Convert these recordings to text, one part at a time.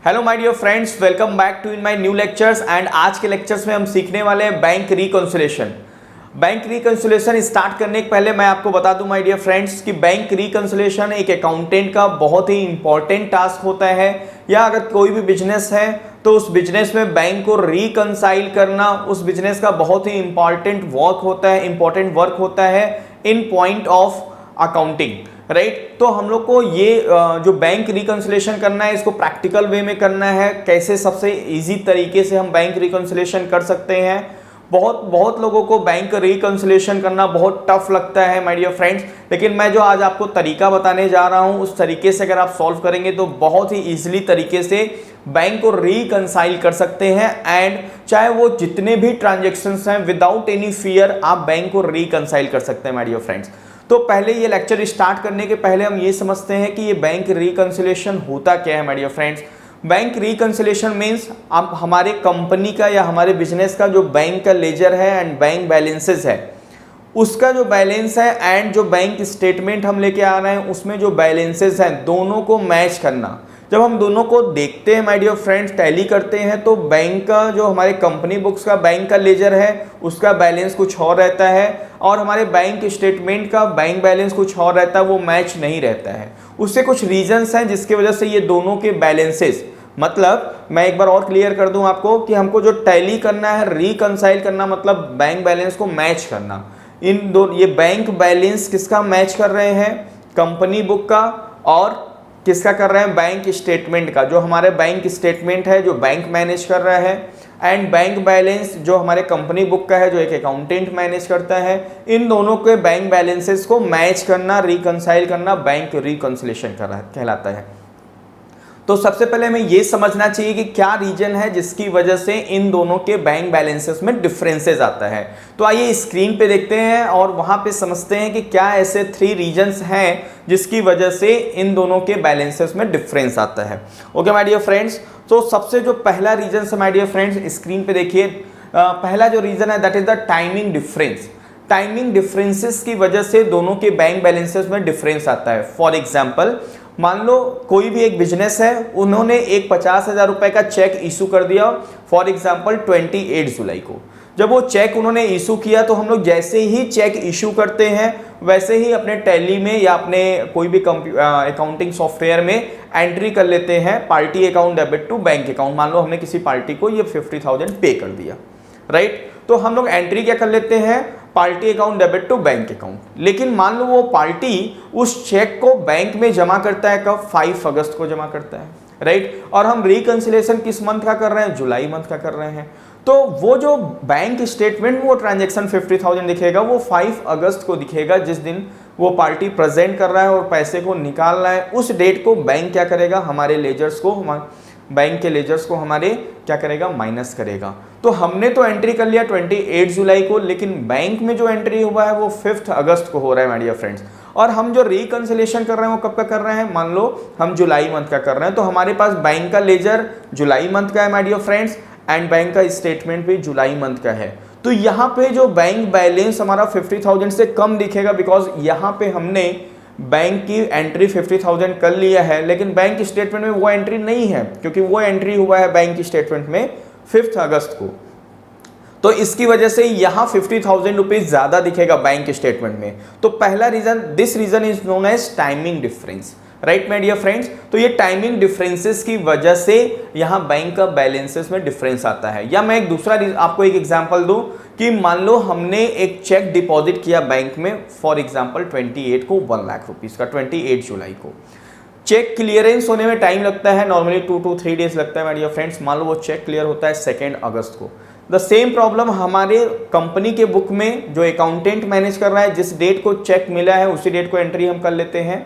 Hello my dear friends, welcome back to in my new lectures. And आज के lectures में हम सीखने वाले हैं bank reconciliation. Bank reconciliation start करने के पहले मैं आपको बता दूं माय डियर फ्रेंड्स कि बैंक रिकंसिलिएशन एक अकाउंटेंट का बहुत ही इंपॉर्टेंट टास्क होता है, या अगर कोई भी बिजनेस है तो उस बिजनेस में बैंक को रिकंसाइल करना उस बिजनेस का बहुत ही इंपॉर्टेंट वर्क होता है इन पॉइंट ऑफ अकाउंटिंग, राइट। तो हम लोग को ये जो बैंक रिकंसिलिएशन करना है इसको प्रैक्टिकल वे में करना है। कैसे सबसे इजी तरीके से हम बैंक रिकंसिलिएशन कर सकते हैं। बहुत लोगों को बैंक रिकंसिलिएशन करना बहुत टफ लगता है माय डियर फ्रेंड्स, लेकिन मैं जो आज आपको तरीका बताने जा रहा हूं उस तरीके से अगर आप सॉल्व करेंगे तो बहुत ही इजीली तरीके से बैंक को रिकंसाइल कर सकते हैं। एंड चाहे वो जितने भी ट्रांजेक्शन्स हैं विदाउट एनी फियर आप बैंक को रिकंसाइल कर सकते हैं माय डियर फ्रेंड्स। तो पहले ये लेक्चर स्टार्ट करने के पहले हम ये समझते हैं कि ये बैंक रिकंसिलिएशन होता क्या है my dear friends. Bank reconciliation means आप हमारे कंपनी का या हमारे बिजनेस का जो बैंक का लेजर है एंड बैंक बैलेंसेस है उसका जो बैलेंस है एंड जो बैंक स्टेटमेंट हम लेके आ रहे हैं उसमें जो बैलेंसेस हैं दोनों को मैच करना। जब हम दोनों को देखते हैं माय डियर फ्रेंड्स, टैली करते हैं, तो बैंक का जो हमारे कंपनी बुक्स का बैंक का लेजर है उसका बैलेंस कुछ और रहता है और हमारे बैंक स्टेटमेंट का बैंक बैलेंस कुछ और रहता है, वो मैच नहीं रहता है। उससे कुछ रीजंस हैं जिसकी वजह से ये दोनों के बैलेंसेस, मतलब मैं एक बार और क्लियर कर दूं आपको कि हमको जो टैली करना है रिकंसाइल करना मतलब बैंक बैलेंस को मैच करना। इन दो ये बैंक बैलेंस किसका मैच कर रहे हैं, कंपनी बुक का, और किसका कर रहे हैं, बैंक स्टेटमेंट का। जो हमारे बैंक स्टेटमेंट है जो बैंक मैनेज कर रहा है एंड बैंक बैलेंस जो हमारे कंपनी बुक का है जो एक अकाउंटेंट मैनेज करता है। इन दोनों के बैंक बैलेंसेस को मैच करना, रिकंसाइल करना बैंक रिकंसिलिएशन कहलाता है। तो सबसे पहले हमें ये समझना चाहिए कि क्या रीजन है जिसकी वजह से इन दोनों के बैंक बैलेंसेस में डिफरेंसेस आता है। तो आइए स्क्रीन पे देखते हैं और वहां पे समझते हैं कि क्या ऐसे 3 रीजंस हैं जिसकी वजह से इन दोनों के बैलेंसेस में डिफरेंस आता है। ओके माय डियर फ्रेंड्स, तो सबसे जो पहला रीजन है माय डियर फ्रेंड्स, स्क्रीन पे देखिए। पहला जो रीजन है that is the timing difference. Timing differences की वजह से दोनों के बैंक बैलेंसेस में डिफरेंस आता है। फॉर एग्जाम्पल, मान लो कोई भी एक बिजनेस है, उन्होंने एक 50,000 रुपए का चेक इशू कर दिया फॉर एग्जाम्पल 28 जुलाई को। जब वो चेक उन्होंने इशू किया तो हम लोग जैसे ही चेक इशू करते हैं वैसे ही अपने टैली में या अपने कोई भी अकाउंटिंग सॉफ्टवेयर में एंट्री कर लेते हैं party account debit to bank account. मान लो हमने किसी पार्टी को ये 50,000 पे कर दिया, राइट। तो हम लोग एंट्री क्या कर लेते हैं, party account debit to bank account. लेकिन मान लो वो पार्टी उस चेक को बैंक में जमा करता है कब, 5 अगस्त को जमा करता है, राइट। और हम रिकंसिलिएशन किस मंथ का कर रहे हैं, जुलाई मंथ का कर रहे हैं। तो वो जो बैंक स्टेटमेंट में वो ट्रांजेक्शन 50,000 दिखेगा वो 5 अगस्त को दिखेगा, जिस दिन वो पार्टी प्रेजेंट कर रहा है और पैसे को निकाल रहा है। उस डेट को बैंक क्या करेगा, हमारे लेजर्स को, बैंक के लेजर्स को हमारे क्या करेगा, माइनस करेगा। तो हमने तो एंट्री कर लिया 28 जुलाई को, लेकिन बैंक में जो एंट्री हुआ है वो 5 अगस्त को हो रहा है माय डियर फ्रेंड्स। और हम जो रिकंसिलिएशन कर रहे हैं वो कब का कर रहे हैं, मान लो हम जुलाई मंथ का कर रहे हैं, तो हमारे पास बैंक का लेजर जुलाई मंथ का है my dear friends and bank का स्टेटमेंट भी जुलाई मंथ का है। तो यहाँ पे जो बैंक बैलेंस हमारा 50,000 से कम दिखेगा, बिकॉज यहाँ पे हमने बैंक की एंट्री 50,000 कर लिया है, लेकिन बैंक स्टेटमेंट में वो एंट्री नहीं है क्योंकि वो एंट्री हुआ है बैंक स्टेटमेंट में 5 अगस्त को। तो इसकी वजह से यहाँ 50,000 रुपीज ज्यादा दिखेगा बैंक स्टेटमेंट में। तो पहला reason, this reason is known as timing difference, right my dear friends. तो ये टाइमिंग डिफरेंसेस की वजह से यहाँ बैंक का बैलेंसेस में डिफरेंस आता है। या मैं एक दूसरा आपको एक एग्जांपल दूं कि मान लो हमने एक चेक डिपॉजिट किया बैंक में फॉर एग्जांपल 28 को 1 लाख रुपीस का, 28 जुलाई को। चेक क्लियरेंस होने में टाइम लगता है, नॉर्मली 2 to 3 डेज लगता है माय डियर फ्रेंड्स। मान लो वो चेक क्लियर होता है 2 अगस्त को। द सेम प्रॉब्लम हमारे कंपनी के बुक में जो अकाउंटेंट मैनेज कर रहा है, जिस डेट को चेक मिला है उसी डेट को एंट्री हम कर लेते हैं,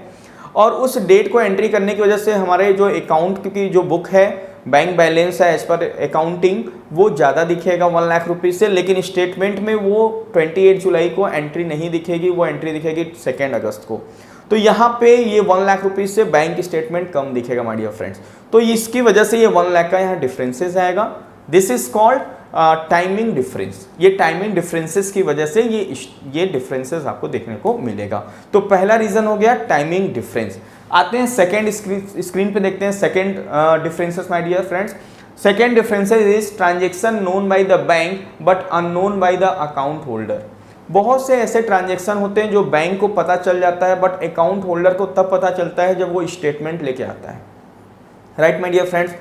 और उस डेट को एंट्री करने की वजह से हमारे जो अकाउंट की जो बुक है, बैंक बैलेंस है एज पर अकाउंटिंग, वो ज़्यादा दिखेगा 1 लाख रुपीज़ से, लेकिन स्टेटमेंट में वो 28 जुलाई को एंट्री नहीं दिखेगी, वो एंट्री दिखेगी 2 अगस्त को। तो यहाँ पे ये 1 लाख रुपीज़ से बैंक स्टेटमेंट कम दिखेगा माय डियर फ्रेंड्स। तो इसकी वजह से ये 1 लाख का यहाँ डिफरेंसेस आएगा। This is called timing difference. ये टाइमिंग डिफरेंसेस की वजह से ये डिफरेंसेस आपको देखने को मिलेगा। तो पहला रीजन हो गया टाइमिंग डिफरेंस। आते हैं सेकेंड स्क्रीन पे देखते हैं second differences my dear friends. Second differences is transaction known by the bank but unknown by the account holder. बहुत से ऐसे ट्रांजेक्शन होते हैं जो बैंक को पता चल जाता है बट अकाउंट होल्डर को तब पता चलता है जब वो स्टेटमेंट लेके आता है, राइट माय डियर फ्रेंड्स।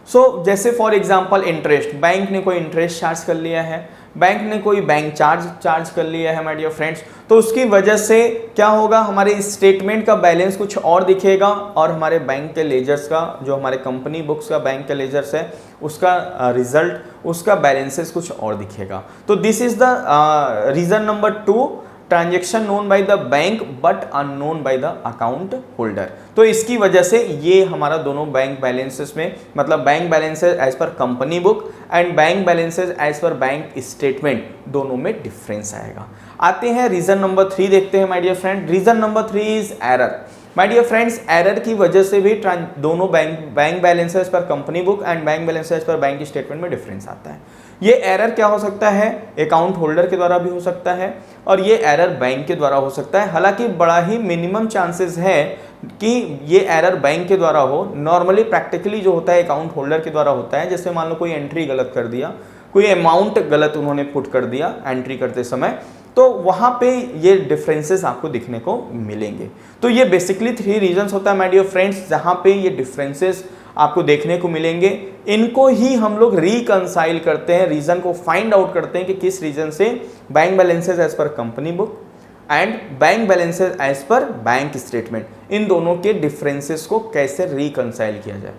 सो जैसे फॉर एग्जांपल इंटरेस्ट, बैंक ने कोई इंटरेस्ट चार्ज कर लिया है, बैंक ने कोई बैंक चार्ज कर लिया है माय डियर फ्रेंड्स, तो उसकी वजह से क्या होगा, हमारे स्टेटमेंट का बैलेंस कुछ और दिखेगा और हमारे बैंक के लेजर्स का, जो हमारे कंपनी बुक्स का बैंक के लेजर्स है, उसका रिजल्ट, उसका बैलेंसेस कुछ और दिखेगा। तो this is the reason number 2, transaction known by the bank but unknown by the account holder. तो इसकी वजह से ये हमारा दोनों बैंक बैलेंसेस में, मतलब बैंक बैलेंसेस एज पर company book and bank balances as पर बैंक स्टेटमेंट, दोनों में डिफरेंस आएगा। आते हैं रीजन नंबर 3 देखते हैं my dear friend. Reason number 3 is error. My dear friends, error की वजह से भी दोनों bank balances per company book and bank balances per bank statement में डिफरेंस आता है। ये एरर क्या हो सकता है, अकाउंट होल्डर के द्वारा भी हो सकता है और ये एरर बैंक के द्वारा हो सकता है। हालांकि बड़ा ही मिनिमम चांसेस है कि ये एरर बैंक के द्वारा हो। नॉर्मली प्रैक्टिकली जो होता है अकाउंट होल्डर के द्वारा होता है। जैसे मान लो कोई एंट्री गलत कर दिया, कोई अमाउंट गलत उन्होंने पुट कर दिया एंट्री करते समय, तो वहाँ पे ये डिफरेंसेस आपको दिखने को मिलेंगे। तो ये बेसिकली 3 रीजंस होता है माय डियर फ्रेंड्स जहाँ पे ये डिफरेंसेस आपको देखने को मिलेंगे। इनको ही हम लोग रिकंसाइल करते हैं, रीजन को फाइंड आउट करते हैं कि किस रीजन से बैंक बैलेंसेस एज पर company book and bank balances as पर बैंक स्टेटमेंट, इन दोनों के डिफरेंसेस को कैसे रिकंसाइल किया जाए।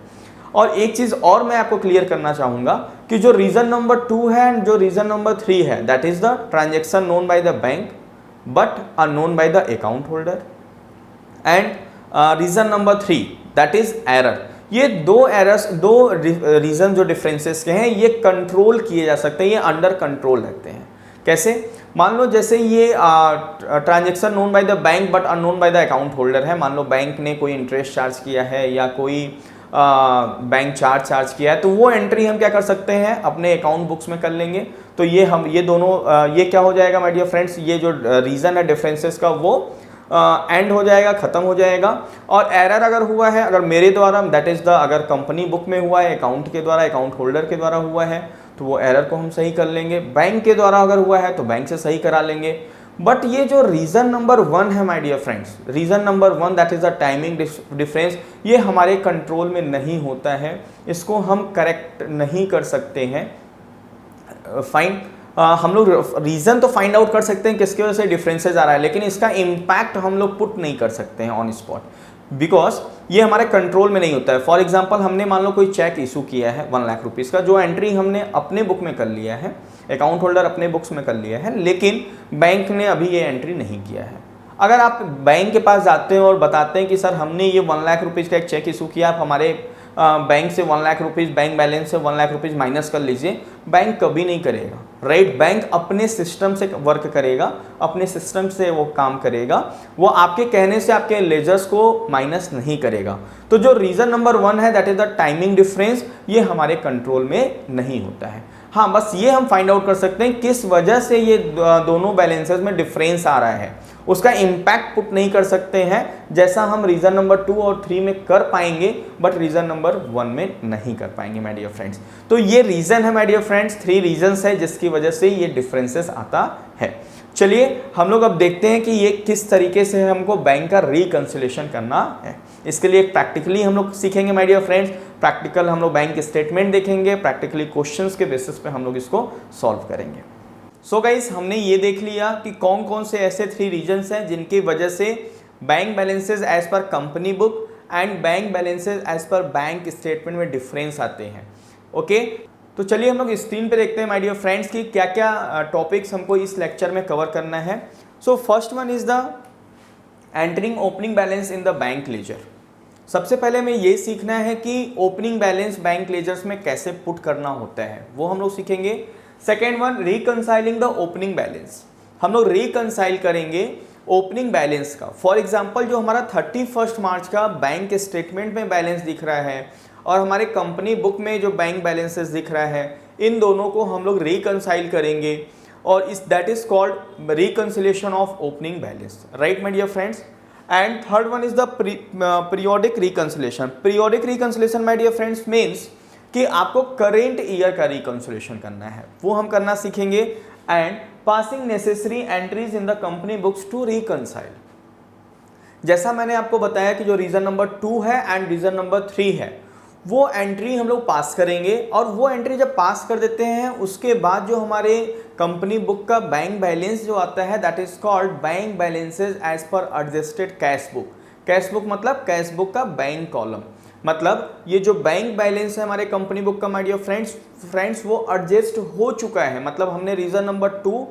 और एक चीज और मैं आपको क्लियर करना चाहूंगा कि जो रीजन नंबर 2 है एंड जो रीजन नंबर 3 है, that is the transaction known by the bank but unknown by the account holder, and reason number 3 that is error. ये दो रीजन जो डिफरेंसेस के हैं, ये कंट्रोल किए जा सकते हैं, ये अंडर कंट्रोल रहते हैं। कैसे, मान लो जैसे ये transaction known by the bank but unknown by the account holder है। मान लो बैंक ने कोई इंटरेस्ट चार्ज किया है या कोई बैंक चार्ज किया है, तो वो एंट्री हम क्या कर सकते हैं, अपने अकाउंट बुक्स में कर लेंगे। तो ये दोनों ये क्या हो जाएगा माय डियर फ्रेंड्स, ये जो रीजन है डिफरेंसेस का वो एंड हो जाएगा, खत्म हो जाएगा। और एरर अगर हुआ है, अगर मेरे द्वारा, दैट इज द, अगर कंपनी बुक में हुआ है, अकाउंट के द्वारा, अकाउंट होल्डर के द्वारा हुआ है, तो वो एरर को हम सही कर लेंगे। बैंक के द्वारा अगर हुआ है तो बैंक से सही करा लेंगे। बट ये जो रीजन नंबर 1 है my dear friends, reason number 1 that is the timing difference, ये हमारे कंट्रोल में नहीं होता है, इसको हम करेक्ट नहीं कर सकते हैं। फाइन, हम लोग रीजन तो फाइंड आउट कर सकते हैं किसकी वजह से डिफरेंसेस आ रहा है, लेकिन इसका इम्पैक्ट हम लोग पुट नहीं कर सकते हैं ऑन स्पॉट, बिकॉज ये हमारे कंट्रोल में नहीं होता है। फॉर एग्जांपल, हमने मान लो कोई चेक इशू किया है 1 लाख रुपीज़ का, जो एंट्री हमने अपने बुक में कर लिया है, अकाउंट होल्डर अपने बुक्स में कर लिया है, लेकिन बैंक ने अभी ये एंट्री नहीं किया है। अगर आप बैंक के पास जाते हैं और बताते हैं कि सर हमने ये 1 लाख रुपीज़ का एक चेक इशू किया, आप हमारे बैंक से 1 लाख रुपीज़, बैंक बैलेंस से 1 लाख रुपीज़ माइनस कर लीजिए, बैंक कभी नहीं करेगा, राइट। बैंक अपने सिस्टम से वर्क करेगा, अपने सिस्टम से वो काम करेगा, वो आपके कहने से आपके लेजर्स को माइनस नहीं करेगा। तो जो रीज़न नंबर 1 है that is the timing difference, ये हमारे कंट्रोल में नहीं होता है। हाँ, बस ये हम फाइंड आउट कर सकते हैं किस वजह से ये दोनों बैलेंसेस में डिफरेंस आ रहा है, उसका इम्पैक्ट पुट नहीं कर सकते हैं, जैसा हम रीजन नंबर 2 और 3 में कर पाएंगे, बट रीजन नंबर 1 में नहीं कर पाएंगे माय डियर फ्रेंड्स। तो ये रीजन है माय डियर फ्रेंड्स, 3 रीजंस है जिसकी वजह से ये डिफरेंसेस आता है। चलिए हम लोग अब देखते हैं कि ये किस तरीके से हमको बैंक का रिकंसिलेशन करना है। इसके लिए प्रैक्टिकली हम लोग सीखेंगे माय डियर फ्रेंड्स। प्रैक्टिकल हम लोग बैंक स्टेटमेंट देखेंगे, प्रैक्टिकली क्वेश्चंस के बेसिस पे हम लोग इसको सॉल्व करेंगे। सो गाइस, हमने ये देख लिया कि कौन कौन से ऐसे 3 रीजंस हैं जिनकी वजह से बैंक बैलेंसेस एज पर company book and bank balances as पर बैंक स्टेटमेंट में डिफरेंस आते हैं। ओके, तो चलिए हम लोग स्क्रीन पे देखते हैं माय डियर फ्रेंड्स कि क्या क्या टॉपिक्स हमको इस लेक्चर में कवर करना है। So first one is the entering opening balance in the bank ledger. सबसे पहले हमें ये सीखना है कि ओपनिंग बैलेंस बैंक लेजर्स में कैसे पुट करना होता है, वो हम लोग सीखेंगे। Second one, reconciling the opening balance. हम लोग रिकंसाइल करेंगे ओपनिंग बैलेंस का। फॉर एग्जांपल, जो हमारा 31 मार्च का बैंक स्टेटमेंट में बैलेंस दिख रहा है और हमारे कंपनी बुक में जो बैंक बैलेंसेस दिख रहा है, इन दोनों को हम लोग रिकंसाइल करेंगे और इस that is called reconciliation of opening balance, right my dear friends. And third one is the periodic reconciliation. Periodic reconciliation my dear friends means कि आपको करेंट ईयर का रिकंसिलेशन करना है, वो हम करना सीखेंगे। And passing necessary entries in the company books to reconcile. जैसा मैंने आपको बताया कि जो रीजन नंबर 2 है एंड रीजन नंबर 3 है, वो एंट्री हम लोग पास करेंगे, और वो एंट्री जब पास कर देते हैं उसके बाद जो हमारे कंपनी बुक का बैंक बैलेंस जो आता है that is called bank balances as per adjusted cash book. Cash book मतलब कैश बुक का बैंक कॉलम, मतलब ये जो बैंक बैलेंस है हमारे कंपनी बुक का माय डियर फ्रेंड्स वो एडजस्ट हो चुका है, मतलब हमने reason number 2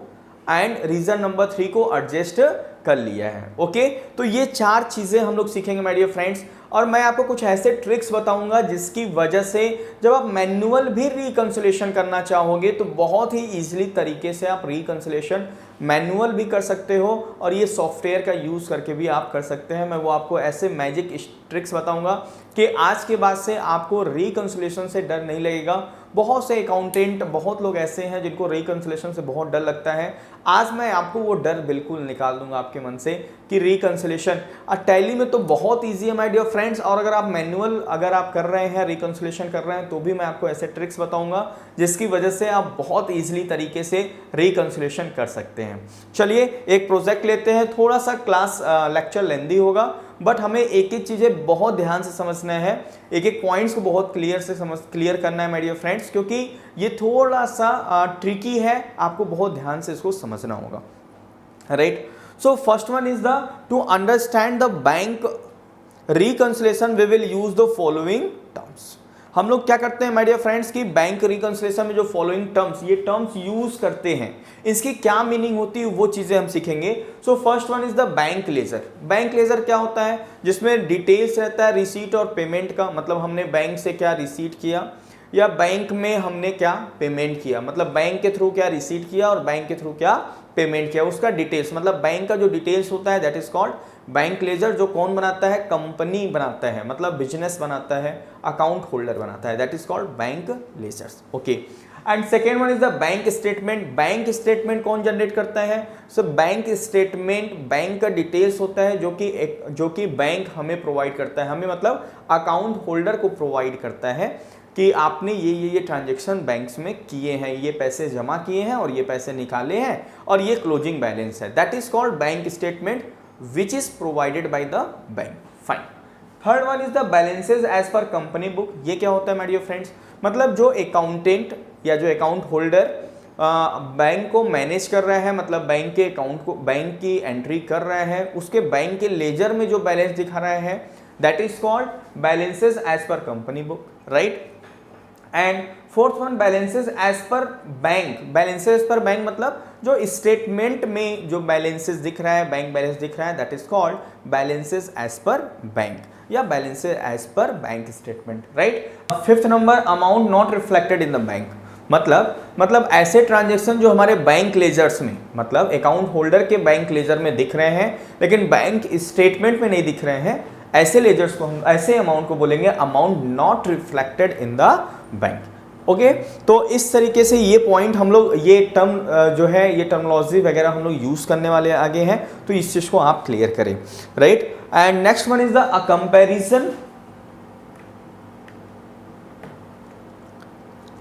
and reason number 3 को एडजस्ट कर लिया है। ओके, तो ये 4 चीजें हम लोग सीखेंगे माय डियर फ्रेंड्स, और मैं आपको कुछ ऐसे ट्रिक्स बताऊंगा जिसकी वजह से जब आप मैनुअल भी रिकंसिलेशन करना चाहोगे तो बहुत ही इजीली तरीके से आप रिकंसिलेशन मैनुअल भी कर सकते हो, और ये सॉफ्टवेयर का यूज़ करके भी आप कर सकते हैं। मैं वो आपको ऐसे मैजिक ट्रिक्स बताऊंगा कि आज के बाद से आपको रिकंसिलेशन से डर नहीं लगेगा। बहुत से अकाउंटेंट, बहुत लोग ऐसे हैं जिनको रिकंसिलेशन से बहुत डर लगता है। आज मैं आपको वो डर बिल्कुल निकाल दूंगा आपके मन से कि रिकंसिलेशन टैली में तो बहुत ईजी है माय डियर फ्रेंड्स, और अगर आप मैनुअल अगर आप कर रहे हैं, रिकंसिलेशन कर रहे हैं, तो भी मैं आपको ऐसे ट्रिक्स बताऊंगा जिसकी वजह से आप बहुत ईजिली तरीके से रिकंसिलेशन कर सकते हैं। चलिए एक प्रोजेक्ट लेते हैं, थोड़ा सा क्लास लेक्चर लेंदी होगा, बट हमें एक एक चीज़ें बहुत ध्यान से समझना है, एक एक पॉइंट्स को बहुत क्लियर करना है माय डियर फ्रेंड्स, क्योंकि ये थोड़ा सा ट्रिकी है, आपको बहुत ध्यान से इसको समझना होगा। Right, so first one is the to understand the bank reconciliation we will use the following terms. हम लोग क्या करते हैं माय डियर फ्रेंड्स कि बैंक रिकंसिलेशन में जो फॉलोइंग टर्म्स, ये टर्म्स यूज करते हैं, इसकी क्या मीनिंग होती है वो चीजें हम सीखेंगे। So first one is the bank ledger. Bank ledger क्या होता है, जिसमें डिटेल्स रहता है रिसीट और पेमेंट का, मतलब हमने बैंक से क्या रिसीट किया या बैंक में हमने क्या पेमेंट किया, मतलब बैंक के थ्रू क्या रिसीट किया और बैंक के थ्रू क्या पेमेंट किया, उसका डिटेल्स, मतलब बैंक का जो डिटेल्स होता है that is called bank ledger. जो कौन बनाता है, कंपनी बनाता है, मतलब बिजनेस बनाता है, अकाउंट होल्डर बनाता है, that is called bank ledgers. Okay, and second one is the bank statement. Bank statement कौन जनरेट करता है, सो बैंक स्टेटमेंट बैंक का डिटेल्स होता है जो कि बैंक हमें प्रोवाइड करता है, हमें मतलब अकाउंट होल्डर को प्रोवाइड करता है कि आपने ये ट्रांजेक्शन बैंक्स में किए हैं, ये पैसे जमा किए हैं और ये पैसे निकाले हैं और ये क्लोजिंग बैलेंस है, that is called bank statement which is provided by the bank. Fine. Third one is the balances as पर कंपनी बुक। ये क्या होता है माय डियर फ्रेंड्स, मतलब जो अकाउंटेंट या जो अकाउंट होल्डर बैंक को मैनेज कर रहा है, मतलब बैंक के अकाउंट को, बैंक की एंट्री कर रहा है, उसके बैंक के लेजर में जो बैलेंस दिखा रहा है that is called balances as पर company book. Right, and fourth one balances as पर बैंक। बैलेंसेज पर बैंक मतलब जो स्टेटमेंट में जो बैलेंसेज दिख रहा है, बैंक बैलेंस दिख रहा है, that is called balances as पर बैंक या बैलेंसेज एज पर bank statement. Right, fifth number amount not reflected in the bank. मतलब ऐसे ट्रांजेक्शन जो हमारे बैंक लेजर्स में, मतलब अकाउंट होल्डर के बैंक लेजर में दिख रहे हैं लेकिन बैंक स्टेटमेंट में नहीं दिख रहे हैं, ऐसे लेजर्स को हम, ऐसे अमाउंट को बोलेंगे amount not reflected in the bank. Okay, तो इस तरीके से ये पॉइंट हम लोग, ये टर्म जो है, ये टर्मिनोलॉजी वगैरह हम लोग यूज करने वाले आगे हैं, तो इस चीज को आप क्लियर करें। Right, and next one is the comparison.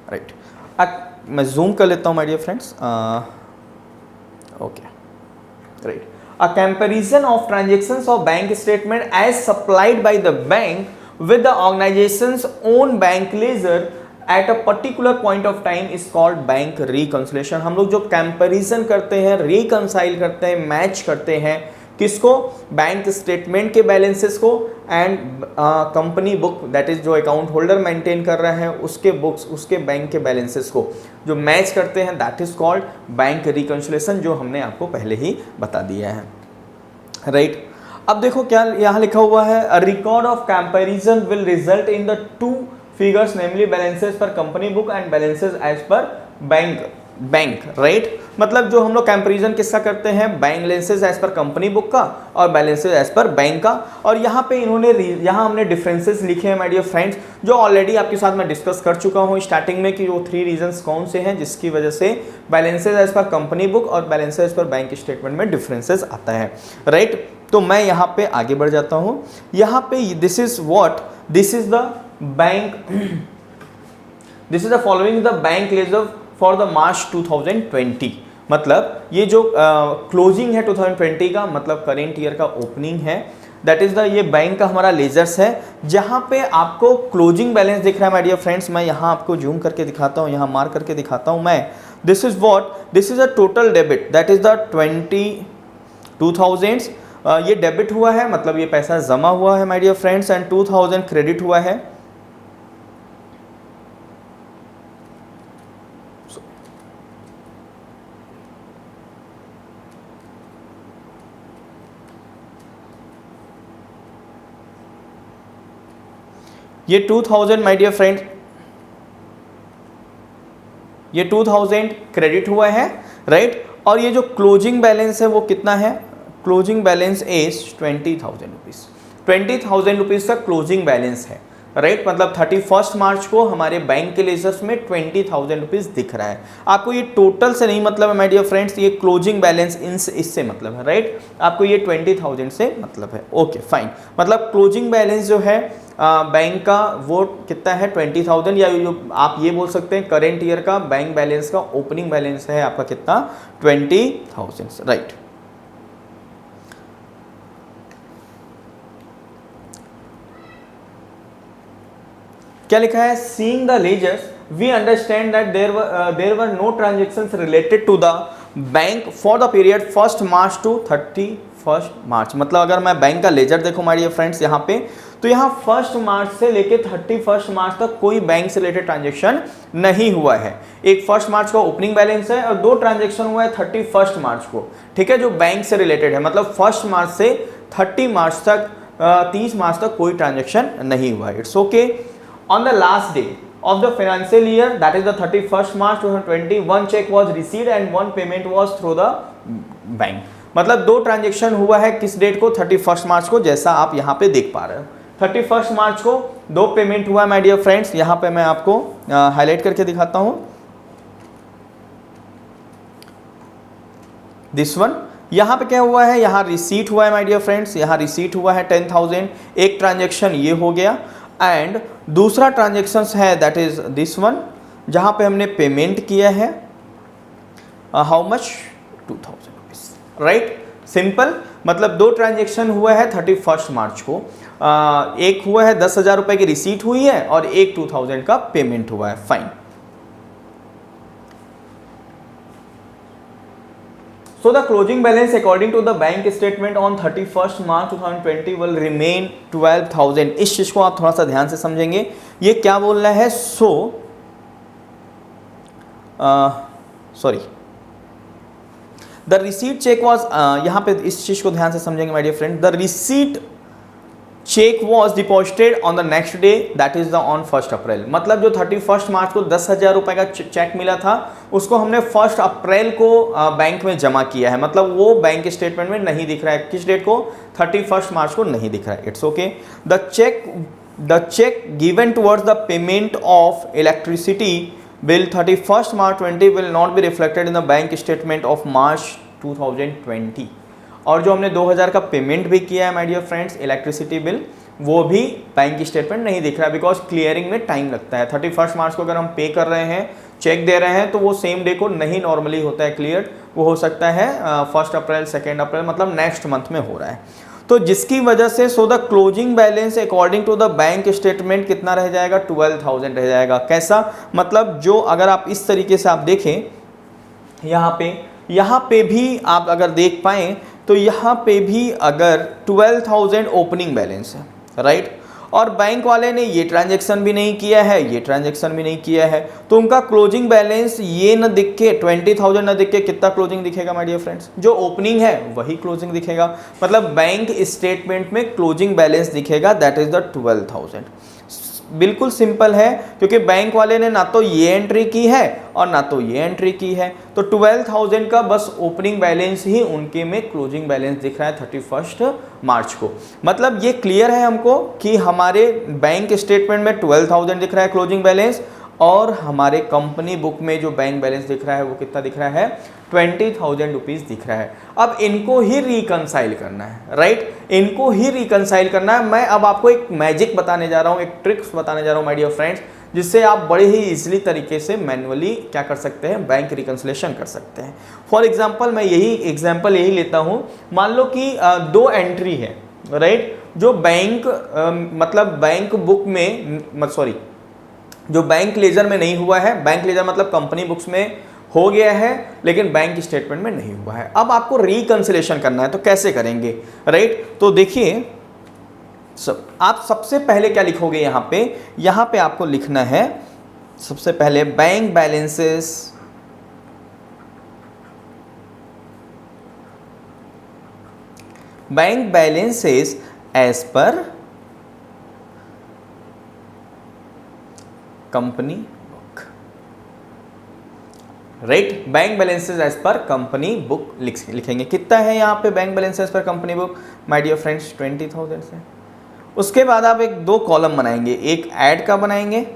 Right, मैं जूम कर लेता हूं my dear friends. Okay, right, a comparison of transactions of bank statement as supplied by the bank with the organization's own bank ledger at a particular point of time is called bank reconciliation। हम लोग जो comparison करते हैं, reconcile करते हैं, match करते हैं, किसको, बैंक स्टेटमेंट के बैलेंसेस को and company book, that is जो अकाउंट होल्डर मेंटेन कर रहा है उसके बुक्स, उसके बैंक के बैलेंसेस को जो मैच करते हैं, that is called bank reconciliation, जो हमने आपको पहले ही बता दिया है। राइट, अब देखो क्या यहाँ लिखा हुआ है, a record of comparison will result in the two figures namely balances per company book and balances as पर बैंक बैंक, राइट। मतलब जो हम लोग कंपैरिजन किसका करते हैं, बैंक बैलेंसेस एज पर कंपनी बुक का और बैलेंसेस एज पर बैंक का। और यहाँ पे यहाँ हमने डिफरेंसेस लिखे हैं माय डियर फ्रेंड्स, जो ऑलरेडी आपके साथ मैं डिस्कस कर चुका हूँ स्टार्टिंग में कि वो 3 रीजंस कौन से हैं जिसकी वजह से बैलेंसेस एज पर कंपनी बुक और बैलेंसेस एज पर बैंक स्टेटमेंट में डिफरेंसेस आता है, राइट। तो मैं यहाँ पे आगे बढ़ जाता हूँ। यहाँ पे this is the bank, this is the following the bank ledger for the March 2020। मतलब ये जो क्लोजिंग है 2020 का, मतलब करेंट ईयर का ओपनिंग है, दैट इज द ये बैंक का हमारा लेजर्स है, जहां पे आपको क्लोजिंग बैलेंस दिख रहा है माय डियर फ्रेंड्स। मैं यहां आपको जूम करके दिखाता हूं, यहां मार्क करके दिखाता हूं मैं। This is a total debit, that is the 2000 ये डेबिट हुआ है, मतलब ये पैसा जमा हुआ है my dear friends, and 2000 credit हुआ है। ये 2000 माय डियर फ्रेंड, ये 2000 क्रेडिट हुआ है, राइट। और ये जो क्लोजिंग बैलेंस है वो कितना है, closing balance is 20,000 rupees, 20,000 rupees का क्लोजिंग बैलेंस है, राइट। मतलब 31 मार्च को हमारे बैंक के लेजर्स में 20,000 रुपीज दिख रहा है। आपको ये टोटल से नहीं मतलब है माय डियर फ्रेंड्स, ये क्लोजिंग बैलेंस इससे मतलब है, राइट। आपको ये 20,000 से मतलब है, ओके फाइन। मतलब क्लोजिंग बैलेंस जो है बैंक का वो कितना है 20,000, या जो आप ये बोल सकते हैं करेंट ईयर का बैंक बैलेंस का ओपनिंग बैलेंस है आपका कितना 20,000, राइट। क्या लिखा है, seeing the ledgers we understand that there were no transactions related to the bank for the period 1 March to 31 March. मतलब अगर मैं बैंक का लेजर देखो माय डियर फ्रेंड्स यहाँ पे, तो यहाँ 1 मार्च से लेके 31 मार्च तक कोई बैंक से रिलेटेड ट्रांजेक्शन नहीं हुआ है। एक 1 मार्च का ओपनिंग बैलेंस है और 2 ट्रांजेक्शन हुआ है 31 मार्च को, ठीक है, जो बैंक से रिलेटेड है। मतलब 1 मार्च से 30 मार्च तक 30 मार्च तक कोई ट्रांजेक्शन नहीं हुआ है। It's okay. On the last day of the financial year, that is the 31st March 2020, one check was received and one payment was through the bank. मतलब 2 ट्रांजेक्शन हुआ है किस डेट को, 31 मार्च को, जैसा आप यहाँ पे देख पा रहे हो। 31 मार्च को 2 पेमेंट हुआ है माय डियर फ्रेंड्स। यहाँ पे मैं आपको हाईलाइट करके दिखाता हूँ। दिस वन, यहाँ पे क्या हुआ है, यहाँ रिसीट हुआ है माय डियर फ्रेंड्स, यहाँ रिसीट हुआ है 10,000। एक ट्रांजेक्शन ये हो गया, एंड दूसरा ट्रांजेक्शन है दैट इज दिस वन, जहां पे हमने पेमेंट किया है how much 2,000 rupees, right. Simple, मतलब 2 ट्रांजेक्शन हुआ है 31 मार्च को। एक हुआ है 10,000 रुपए की रिसीट हुई है और एक 2,000 का पेमेंट हुआ है, fine. So the closing balance according to the bank statement on 31st March 2020 will remain 12,000। इस चीज को आप थोड़ा सा ध्यान से समझेंगे, ये क्या बोल रहा है। Sorry, the receipt cheque was, यहाँ पे इस चीज को ध्यान से समझेंगे my dear friend. The receipt cheque was deposited on the next day, that is the on 1 April. मतलब जो 31 मार्च को 10,000 रुपए का चेक मिला था, उसको हमने 1 अप्रैल को बैंक में जमा किया है। मतलब वो बैंक स्टेटमेंट में नहीं दिख रहा है, किस डेट को, 31 मार्च को नहीं दिख रहा है। It's okay. The cheque given towards the payment of electricity bill 31 March 20 will not be reflected in the bank statement of March 2020। और जो हमने 2000 का पेमेंट भी किया है my dear friends electricity bill, वो भी बैंक स्टेटमेंट नहीं दिख रहा है, बिकॉज क्लियरिंग में टाइम लगता है। 31 मार्च को अगर हम पे कर रहे हैं, चेक दे रहे हैं, तो वो सेम डे को नहीं नॉर्मली होता है क्लियर, वो हो सकता है 1 अप्रैल 2 अप्रैल, मतलब नेक्स्ट मंथ में हो रहा है। तो जिसकी वजह से so the closing balance according to the bank statement कितना रह जाएगा, 12,000 रह जाएगा। कैसा, मतलब जो अगर आप इस तरीके से आप देखें, यहाँ पे भी आप अगर देख पाएँ तो यहाँ पे भी अगर 12,000 ओपनिंग बैलेंस है, राइट, और बैंक वाले ने ये ट्रांजैक्शन भी नहीं किया है, ये ट्रांजैक्शन भी नहीं किया है, तो उनका क्लोजिंग बैलेंस ये न दिख के 20,000 न दिख के कितना क्लोजिंग दिखेगा माय डियर फ्रेंड्स, जो ओपनिंग है वही क्लोजिंग दिखेगा। मतलब बैंक स्टेटमेंट में क्लोजिंग बैलेंस दिखेगा दैट इज द 12,000। बिल्कुल सिंपल है, क्योंकि बैंक वाले ने ना तो ये एंट्री की है और ना तो ये एंट्री की है, तो 12,000 का बस ओपनिंग बैलेंस ही उनके में क्लोजिंग बैलेंस दिख रहा है 31 मार्च को। मतलब ये क्लियर है हमको कि हमारे बैंक स्टेटमेंट में 12,000 दिख रहा है क्लोजिंग बैलेंस, और हमारे कंपनी बुक में जो बैंक बैलेंस दिख रहा है वो कितना दिख रहा है, 20,000 रुपीज दिख रहा है। अब इनको ही रिकंसाइल करना है, राइट, इनको ही रिकंसाइल करना है। मैं अब आपको एक मैजिक बताने जा रहा हूँ, एक ट्रिक्स बताने जा रहा हूँ माय डियर फ्रेंड्स, जिससे आप बड़े ही इजीली तरीके से मैन्युअली क्या कर सकते हैं, बैंक रिकंसिलेशन कर सकते हैं। फॉर एग्जांपल मैं यही एग्जांपल यही लेता हूँ, मान लो कि दो एंट्री है, राइट, जो बैंक मतलब बैंक बुक में सॉरी जो बैंक लेजर में नहीं हुआ है, बैंक लेजर मतलब कंपनी बुक्स में हो गया है लेकिन बैंक स्टेटमेंट में नहीं हुआ है। अब आपको रिकंसिलेशन करना है, तो कैसे करेंगे, राइट। तो देखिए आप सबसे पहले क्या लिखोगे, यहाँ पे आपको लिखना है सबसे पहले बैंक बैलेंसेस एज पर company book, right, bank balances as पर कंपनी बुक लिखेंगे। कितना है यहाँ पे बैंक बैलेंस एज पर company book my dear friends, 20,000 से। उसके बाद आप एक दो कॉलम बनाएंगे, एक ऐड का बनाएंगे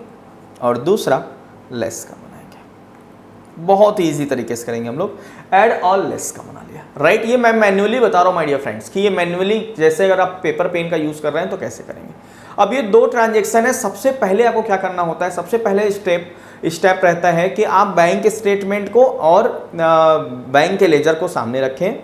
और दूसरा लेस का बनाएंगे। बहुत ही इजी तरीके से करेंगे हम लोग, ऐड और लेस का बना लिया, राइट। ये मैं मैन्युअली बता रहा हूँ माय डियर फ्रेंड्स कि ये मैन्युअली जैसे अगर आप पेपर पेन का यूज कर रहे हैं तो कैसे करेंगे। अब ये दो ट्रांजेक्शन है, सबसे पहले आपको क्या करना होता है, सबसे पहले स्टेप रहता है कि आप बैंक स्टेटमेंट को और बैंक के लेजर को सामने रखें,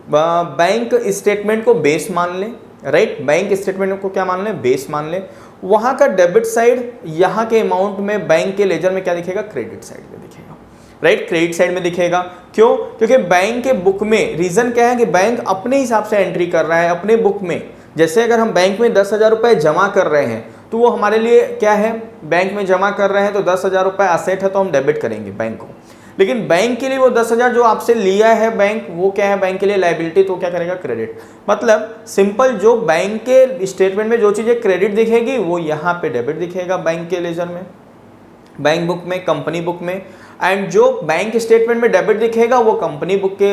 बैंक स्टेटमेंट को बेस मान लें, राइट, बैंक स्टेटमेंट को क्या मान लें, बेस मान लें। वहाँ का डेबिट साइड यहाँ के अमाउंट में बैंक के लेजर में क्या दिखेगा, क्रेडिट साइड में दिखेगा, राइट, क्रेडिट साइड में दिखेगा। क्यों, क्योंकि बैंक के बुक में रीजन क्या है कि बैंक अपने हिसाब से एंट्री कर रहा है अपने बुक में। जैसे अगर हम बैंक में 10,000 रुपये जमा कर रहे हैं तो वो हमारे लिए क्या है, बैंक में जमा कर रहे हैं तो 10,000 रुपये असेट है तो हम डेबिट करेंगे बैंक को, लेकिन बैंक के लिए वो 10,000 जो आपसे लिया है बैंक, वो क्या है बैंक के लिए लायबिलिटी, तो क्या करेगा, क्रेडिट। मतलब सिंपल, जो बैंक के स्टेटमेंट में जो चीज़ें क्रेडिट दिखेगी वो यहाँ पे डेबिट दिखेगा बैंक के लेजर में, बैंक बुक में, कंपनी बुक में, एंड जो बैंक स्टेटमेंट में डेबिट दिखेगा वो कंपनी बुक के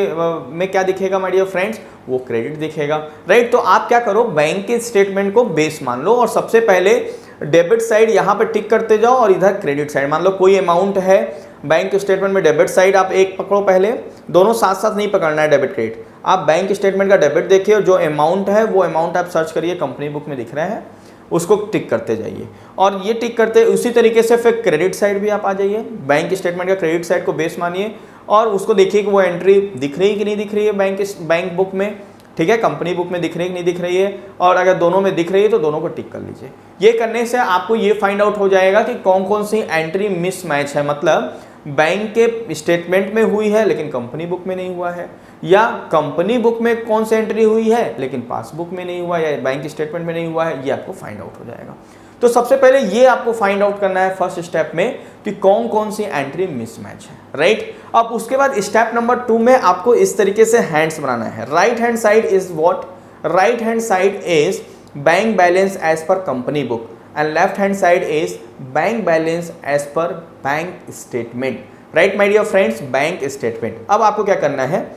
में क्या दिखेगा माय डियर फ्रेंड्स, वो क्रेडिट दिखेगा, राइट। तो आप क्या करो, बैंक के स्टेटमेंट को बेस मान लो और सबसे पहले डेबिट साइड यहाँ पे टिक करते जाओ और इधर क्रेडिट साइड मान लो। कोई अमाउंट है बैंक स्टेटमेंट में, डेबिट साइड आप एक पकड़ो, पहले दोनों साथ साथ नहीं पकड़ना है डेबिट क्रेडिट, आप बैंक स्टेटमेंट का डेबिट देखिए और जो अमाउंट है वो अमाउंट आप सर्च करिए, कंपनी बुक में दिख रहा है, उसको टिक करते जाइए। और ये टिक करते उसी तरीके से फिर क्रेडिट साइड भी आप आ जाइए, बैंक स्टेटमेंट का क्रेडिट साइड को बेस मानिए और उसको देखिए कि वो एंट्री दिख रही है कि नहीं दिख रही है बैंक बुक में, ठीक है, कंपनी बुक में दिख रही है कि नहीं दिख रही है, और अगर दोनों में दिख रही है तो दोनों को टिक कर लीजिए। ये करने से आपको ये फाइंड आउट हो जाएगा कि कौन कौन सी एंट्री मिसमैच है, मतलब बैंक के स्टेटमेंट में हुई है लेकिन कंपनी बुक में नहीं हुआ है, या कंपनी बुक में कौन सी एंट्री हुई है लेकिन पासबुक में नहीं हुआ या बैंक स्टेटमेंट में नहीं हुआ है, ये आपको फाइंड आउट हो जाएगा। तो सबसे पहले ये आपको फाइंड आउट करना है फर्स्ट स्टेप में कि कौन कौन सी एंट्री मिसमैच है, राइट। अब उसके बाद स्टेप नंबर 2 में आपको इस तरीके से हैंड्स बनाना है। Right hand side is what, right hand side is bank balance as पर company book and left hand side is bank balance as पर bank statement, right my dear friends, bank statement. अब आपको क्या करना है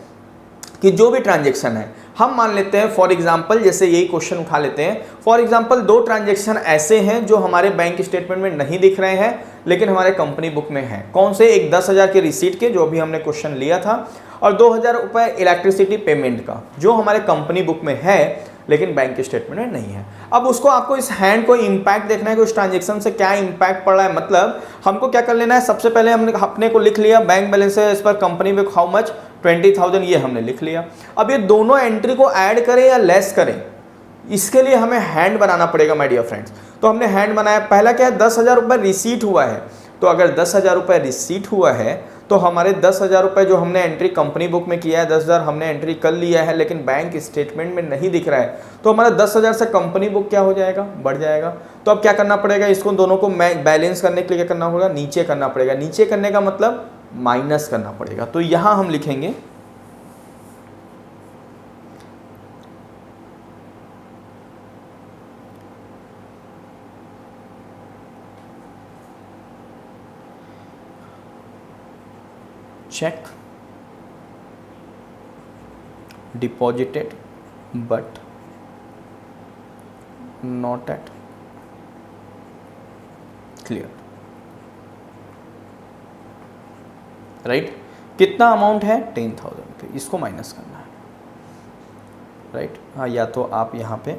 कि जो भी ट्रांजेक्शन है, हम मान लेते हैं फॉर एग्जांपल, जैसे यही क्वेश्चन उठा लेते हैं, फॉर एग्जांपल दो ट्रांजेक्शन ऐसे हैं जो हमारे बैंक स्टेटमेंट में नहीं दिख रहे हैं लेकिन हमारे कंपनी बुक में है। कौन से, एक 10,000 के रिसीट के जो अभी हमने क्वेश्चन लिया था, और 2,000 रुपये इलेक्ट्रिसिटी पेमेंट का जो हमारे कंपनी बुक में है लेकिन बैंक स्टेटमेंट में नहीं है। अब उसको आपको इस हैंड को इम्पैक्ट देखना है कि उस ट्रांजेक्शन से क्या इम्पैक्ट पड़ रहा है। मतलब हमको क्या कर लेना है, सबसे पहले हमने अपने को लिख लिया बैंक बैलेंस है इस पर कंपनी बुक हाउ मच 20,000, ये हमने लिख लिया। अब ये दोनों एंट्री को ऐड करें या लेस करें, इसके लिए हमें हैंड बनाना पड़ेगा माय डियर फ्रेंड्स। तो हमने हैंड बनाया, पहला क्या है, 10,000 रुपये रिसीट हुआ है, तो अगर 10,000 रुपये रिसीट हुआ है तो हमारे 10,000 रुपये जो हमने एंट्री कंपनी बुक में किया है, 10,000 हमने एंट्री कर लिया है लेकिन बैंक स्टेटमेंट में नहीं दिख रहा है, तो हमारा 10,000 से कंपनी बुक क्या हो जाएगा, बढ़ जाएगा। तो अब क्या करना पड़ेगा, इसको दोनों को बैलेंस करने के लिए क्या करना होगा, नीचे करना पड़ेगा। नीचे करने का मतलब माइनस करना पड़ेगा। तो यहां हम लिखेंगे check deposited but not at cleared, right. कितना अमाउंट है 10,000 रुपये, इसको माइनस करना है, राइट। हाँ, या तो आप यहाँ पे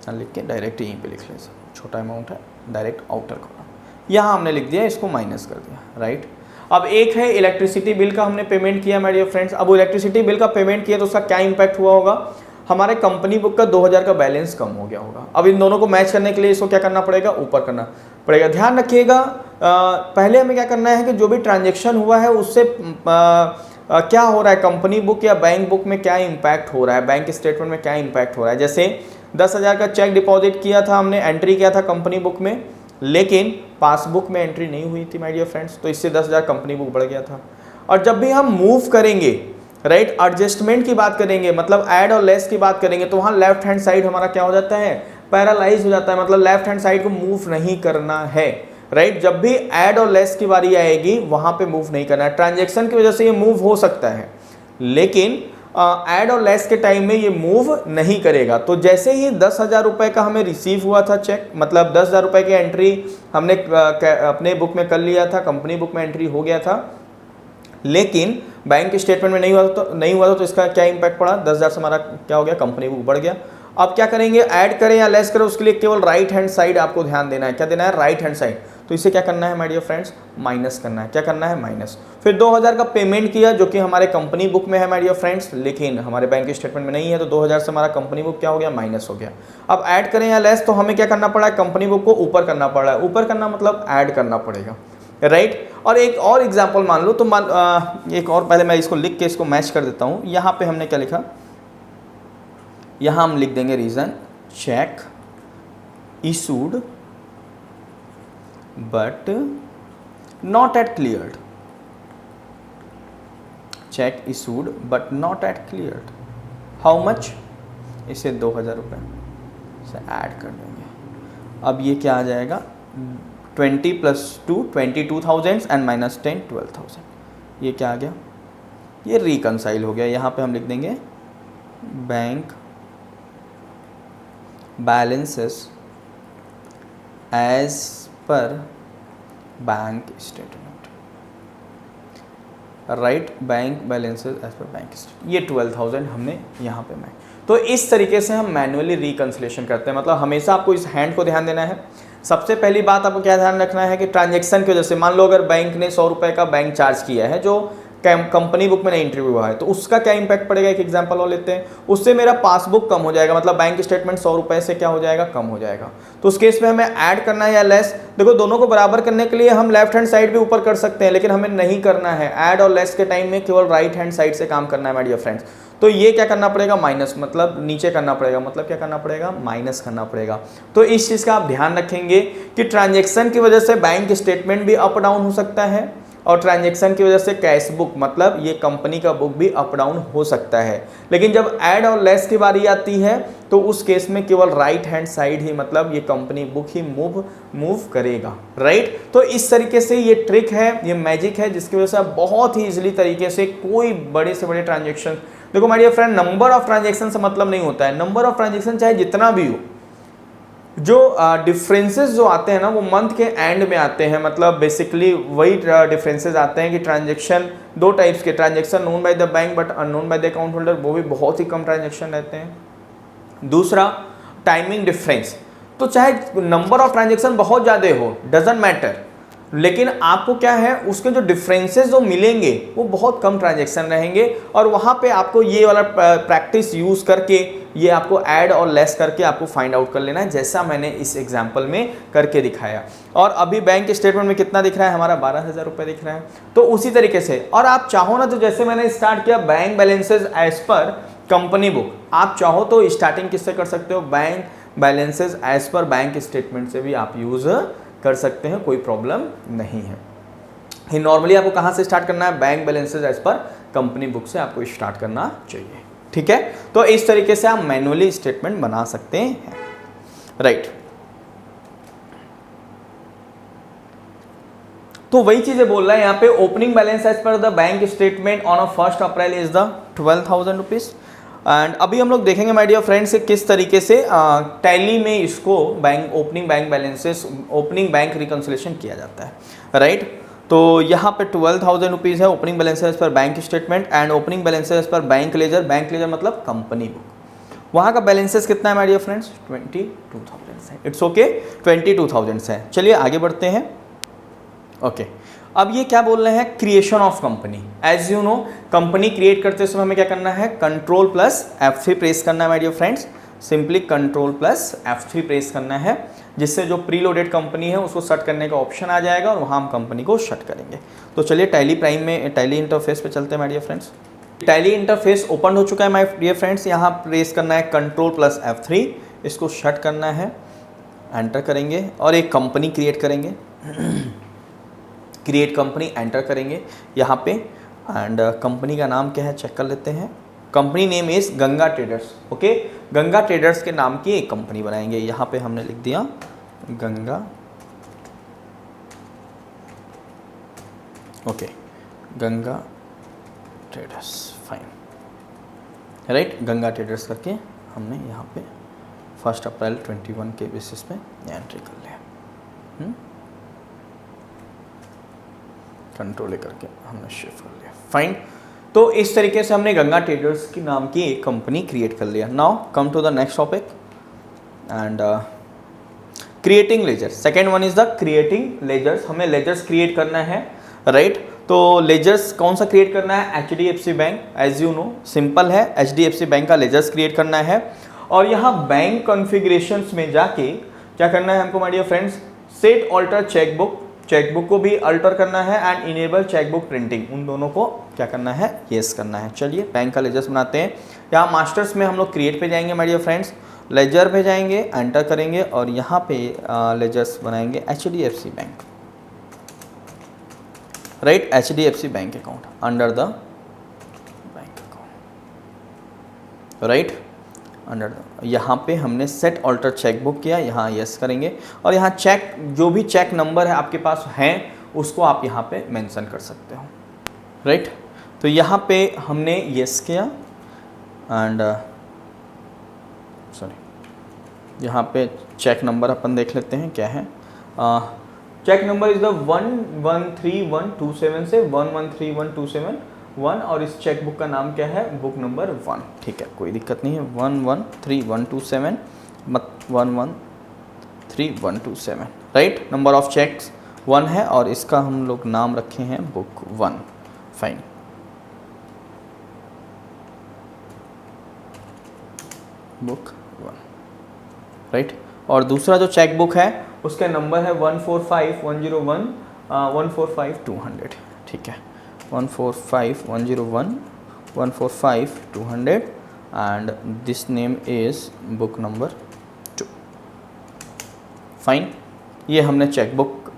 लिख के डायरेक्ट यहीं पे लिख लें, छोटा अमाउंट है, डायरेक्ट आउटर कॉलम यहाँ हमने लिख दिया, इसको माइनस कर दिया, राइट। अब एक है इलेक्ट्रिसिटी बिल का हमने पेमेंट किया माय डियर फ्रेंड्स। अब इलेक्ट्रिसिटी बिल का पेमेंट किया तो उसका क्या इंपैक्ट हुआ होगा, हमारे कंपनी बुक का 2000 का बैलेंस कम हो गया होगा। अब इन दोनों को मैच करने के लिए इसको क्या करना पड़ेगा, ऊपर करना पड़ेगा। ध्यान रखिएगा, पहले हमें क्या करना है कि जो भी ट्रांजेक्शन हुआ है उससे क्या हो रहा है, कंपनी बुक या बैंक बुक में क्या इंपैक्ट हो रहा है, बैंक स्टेटमेंट में क्या इंपैक्ट हो रहा है। जैसे 10,000 का चेक डिपॉजिट किया था हमने, एंट्री किया था कंपनी बुक में, लेकिन पासबुक में एंट्री नहीं हुई थी माय डियर फ्रेंड्स, तो इससे 10,000 कंपनी बुक बढ़ गया था। और जब भी हम मूव करेंगे, राइट, एडजस्टमेंट की बात करेंगे, मतलब ऐड और लेस की बात करेंगे, तो वहाँ लेफ्ट हैंड साइड हमारा क्या हो जाता है, पैरालाइज हो जाता है, मतलब लेफ्ट हैंड साइड को मूव नहीं करना है, राइट। जब भी ऐड और लेस की बारी आएगी वहाँ पे मूव नहीं करना है। ट्रांजेक्शन की वजह से ये मूव हो सकता है, लेकिन ऐड और लेस के टाइम में ये मूव नहीं करेगा। तो जैसे ही 10,000 रुपये का हमें रिसीव हुआ था चेक, मतलब 10,000 रुपये की एंट्री हमने अपने बुक में कर लिया था, कंपनी बुक में एंट्री हो गया था, लेकिन बैंक स्टेटमेंट में नहीं हुआ था, तो इसका क्या इंपैक्ट पड़ा, 10,000 से हमारा क्या हो गया, कंपनी बुक बढ़ गया। अब क्या करेंगे, ऐड करें या लेस करें, उसके लिए केवल राइट हैंड साइड आपको ध्यान देना है। क्या देना है, राइट हैंड साइड। तो इसे क्या करना है माय डियर फ्रेंड्स, माइनस करना है। क्या करना है, माइनस। फिर 2000 का पेमेंट किया जो कि हमारे कंपनी बुक में है माय डियर फ्रेंड्स, लेकिन हमारे बैंक स्टेटमेंट में नहीं है, तो 2000 से हमारा कंपनी बुक क्या हो गया, माइनस हो गया। अब ऐड करें या लेस, तो हमें क्या करना पड़ा है, कंपनी बुक को ऊपर करना पड़ा है। ऊपर करना मतलब ऐड करना पड़ेगा, राइट। और एक और एग्जाम्पल मान लो, तो एक और, पहले मैं इसको लिख के इसको मैच कर देता हूँ। यहाँ पे हमने क्या लिखा, यहाँ हम लिख देंगे reason, cheque issued but not yet cleared, cheque issued but not yet cleared. How much, इसे 2000 रुपये से ऐड कर देंगे। अब ये क्या आ जाएगा, 20 + 2 22,000 एंड -10 12,000। ये क्या आ गया, ये रिकनसाइल हो गया। यहाँ पे हम लिख देंगे बैंक बैलेंसेस एज पर bank statement, right, bank balances as पर बैंक स्टेटमेंट। ये 12,000 हमने यहाँ पे तो इस तरीके से हम मैन्युअली रिकंसिलेशन करते हैं। मतलब हमेशा आपको इस हैंड को ध्यान देना है। सबसे पहली बात आपको क्या ध्यान रखना है कि ट्रांजैक्शन की वजह से, मान लो अगर बैंक ने 100 रुपये का बैंक चार्ज किया है जो कंपनी बुक में नहीं एंट्री हुआ है, तो उसका क्या इंपैक्ट पड़ेगा, एक एग्जांपल और लेते हैं। उससे मेरा पासबुक कम हो जाएगा, मतलब बैंक स्टेटमेंट 100 रुपये से क्या हो जाएगा, कम हो जाएगा। तो उस केस में हमें ऐड करना है या लेस, देखो दोनों को बराबर करने के लिए हम लेफ्ट हैंड साइड भी ऊपर कर सकते हैं, लेकिन हमें नहीं करना है। ऐड और लेस के टाइम में केवल राइट हैंड साइड से काम करना है माय डियर फ्रेंड्स। तो ये क्या करना पड़ेगा, माइनस, मतलब नीचे करना पड़ेगा, मतलब क्या करना पड़ेगा, माइनस करना पड़ेगा। तो इस चीज़ का आप ध्यान रखेंगे कि ट्रांजैक्शन की वजह से बैंक स्टेटमेंट भी अप डाउन हो सकता है, और ट्रांजैक्शन की वजह से कैश बुक, मतलब ये कंपनी का बुक भी अप डाउन हो सकता है। लेकिन जब ऐड और लेस की बारी आती है तो उस केस में केवल राइट हैंड साइड ही, मतलब ये कंपनी बुक ही मूव करेगा, राइट। तो इस तरीके से ये ट्रिक है, ये मैजिक है, जिसकी वजह से आप बहुत ही इजीली तरीके से कोई बड़े से बड़े ट्रांजेक्शन, देखो my dear friend, number of transaction से मतलब नहीं होता है। नंबर ऑफ ट्रांजेक्शन चाहे जितना भी हो, जो डिफरेंसेस जो आते हैं ना वो मंथ के एंड में आते हैं। मतलब बेसिकली वही डिफरेंसेस आते हैं कि ट्रांजैक्शन दो टाइप्स के, transaction known by the bank but unknown by the account holder, वो भी बहुत ही कम ट्रांजैक्शन रहते हैं। दूसरा टाइमिंग डिफरेंस, तो चाहे नंबर ऑफ ट्रांजैक्शन बहुत ज़्यादा हो, डजेंट मैटर, लेकिन आपको क्या है, उसके जो डिफरेंसेस जो मिलेंगे वो बहुत कम ट्रांजैक्शन रहेंगे। और वहाँ पे आपको ये वाला प्रैक्टिस यूज़ करके ये आपको ऐड और लेस करके आपको फाइंड आउट कर लेना है, जैसा मैंने इस एग्जांपल में करके दिखाया। और अभी बैंक स्टेटमेंट में कितना दिख रहा है, हमारा 12,000 रुपये दिख रहा है। तो उसी तरीके से, और आप चाहो ना तो जैसे मैंने स्टार्ट किया बैंक बैलेंसेज एज पर कंपनी बुक, आप चाहो तो स्टार्टिंग किससे कर सकते हो, बैंक बैलेंसेज एज पर बैंक स्टेटमेंट से भी आप यूज़ कर सकते हैं, कोई प्रॉब्लम नहीं है। नॉर्मली आपको कहाँ से स्टार्ट करना है, बैंक बैलेंसेज एज पर कंपनी बुक से आपको स्टार्ट करना चाहिए, ठीक है। तो इस तरीके से आप मैन्युअली स्टेटमेंट बना सकते हैं, राइट। तो वही चीजें बोल रहा है यहाँ पे, opening balance as per the bank statement on 1 April is the 12,000 rupees. And अभी हम लोग देखेंगे माय डियर फ्रेंड्स किस तरीके से टैली में इसको opening bank balances, opening bank reconciliation किया जाता है, राइट। तो यहाँ पे 12,000 रुपीज़ है opening balances per bank statement and opening balances per bank ledger. Bank laser मतलब कंपनी बुक। वहाँ का बैलेंसेस कितना है माय डियर फ्रेंड्स? 22,000 है। इट्स ओके, 22,000 है। चलिए आगे बढ़ते हैं। ओके अब ये क्या बोल रहे हैं? Creation of company. As you know company create करते समय हमें क्या करना है? कंट्रोल प्लस F3 प्रेस करना है my dear friends. Simply control plus F3 press करना है, जिससे जो प्रीलोडेड कंपनी है उसको शट करने का ऑप्शन आ जाएगा और वहाँ हम कंपनी को शट करेंगे। तो चलिए टैली प्राइम में टैली इंटरफेस पे चलते हैं my dear friends. Tally interface open हो चुका है माय डियर फ्रेंड्स। यहाँ प्रेस करना है कंट्रोल प्लस F3, इसको शट करना है, एंटर करेंगे और एक कंपनी क्रिएट करेंगे। क्रिएट कंपनी एंटर करेंगे यहाँ पे एंड कंपनी का नाम क्या है चेक कर लेते हैं। Company name is Ganga traders. Okay, Ganga traders के नाम की एक कंपनी बनाएंगे। यहाँ पे हमने लिख दिया Ganga, okay Ganga traders, fine, right. Ganga traders करके हमने यहाँ पे 1 अप्रैल 21 के बेसिस पे एंट्री कर लिया। कंट्रोल करके हमने शिफ्ट कर लिया, फाइन। तो इस तरीके से हमने गंगा ट्रेडर्स की नाम की एक कंपनी क्रिएट कर लिया। Now come to the next topic and creating ledger. Second one is the creating ledgers. हमें लेजर्स क्रिएट करना है, राइट। तो लेजर्स कौन सा क्रिएट करना है? HDFC bank. As you know simple है, HDFC बैंक का लेजर्स क्रिएट करना है। और यहाँ बैंक कॉन्फ़िगरेशंस में जाके क्या करना है हमको my dear friends? Set alter chequebook, chequebook को भी अल्टर करना है एंड इनेबल चेकबुक प्रिंटिंग, उन दोनों को क्या करना है? येस करना है। चलिए बैंक का लेजर्स बनाते हैं। यहाँ मास्टर्स में हम लोग क्रिएट पे जाएंगे माय डियर फ्रेंड्स, लेजर पे जाएंगे, एंटर करेंगे और यहाँ पे लेजर्स बनाएंगे HDFC bank, right. HDFC bank account under the bank account, right, under यहाँ पे हमने सेट ऑल्टर चेकबुक किया, यहाँ यस करेंगे और यहाँ चेक, जो भी चेक नंबर है आपके पास हैं उसको आप यहाँ पे मेंशन कर सकते हो, राइट। तो यहाँ पे हमने यस किया एंड सॉरी, यहाँ पे चेक नंबर अपन देख लेते हैं क्या है। चेक नंबर इज द 113127 से 113127 और इस चेक बुक का नाम क्या है? बुक नंबर 1, ठीक है, कोई दिक्कत नहीं है। 113127 113127, राइट। नंबर ऑफ चेक्स 1 है और इसका हम लोग नाम रखे हैं बुक 1, फाइन। Book 1, right. और दूसरा जो चेक बुक है उसका नंबर है 145101 145200, ठीक है, 145101 145200 and this name is book number 2, fine. ये हमने चेक बुक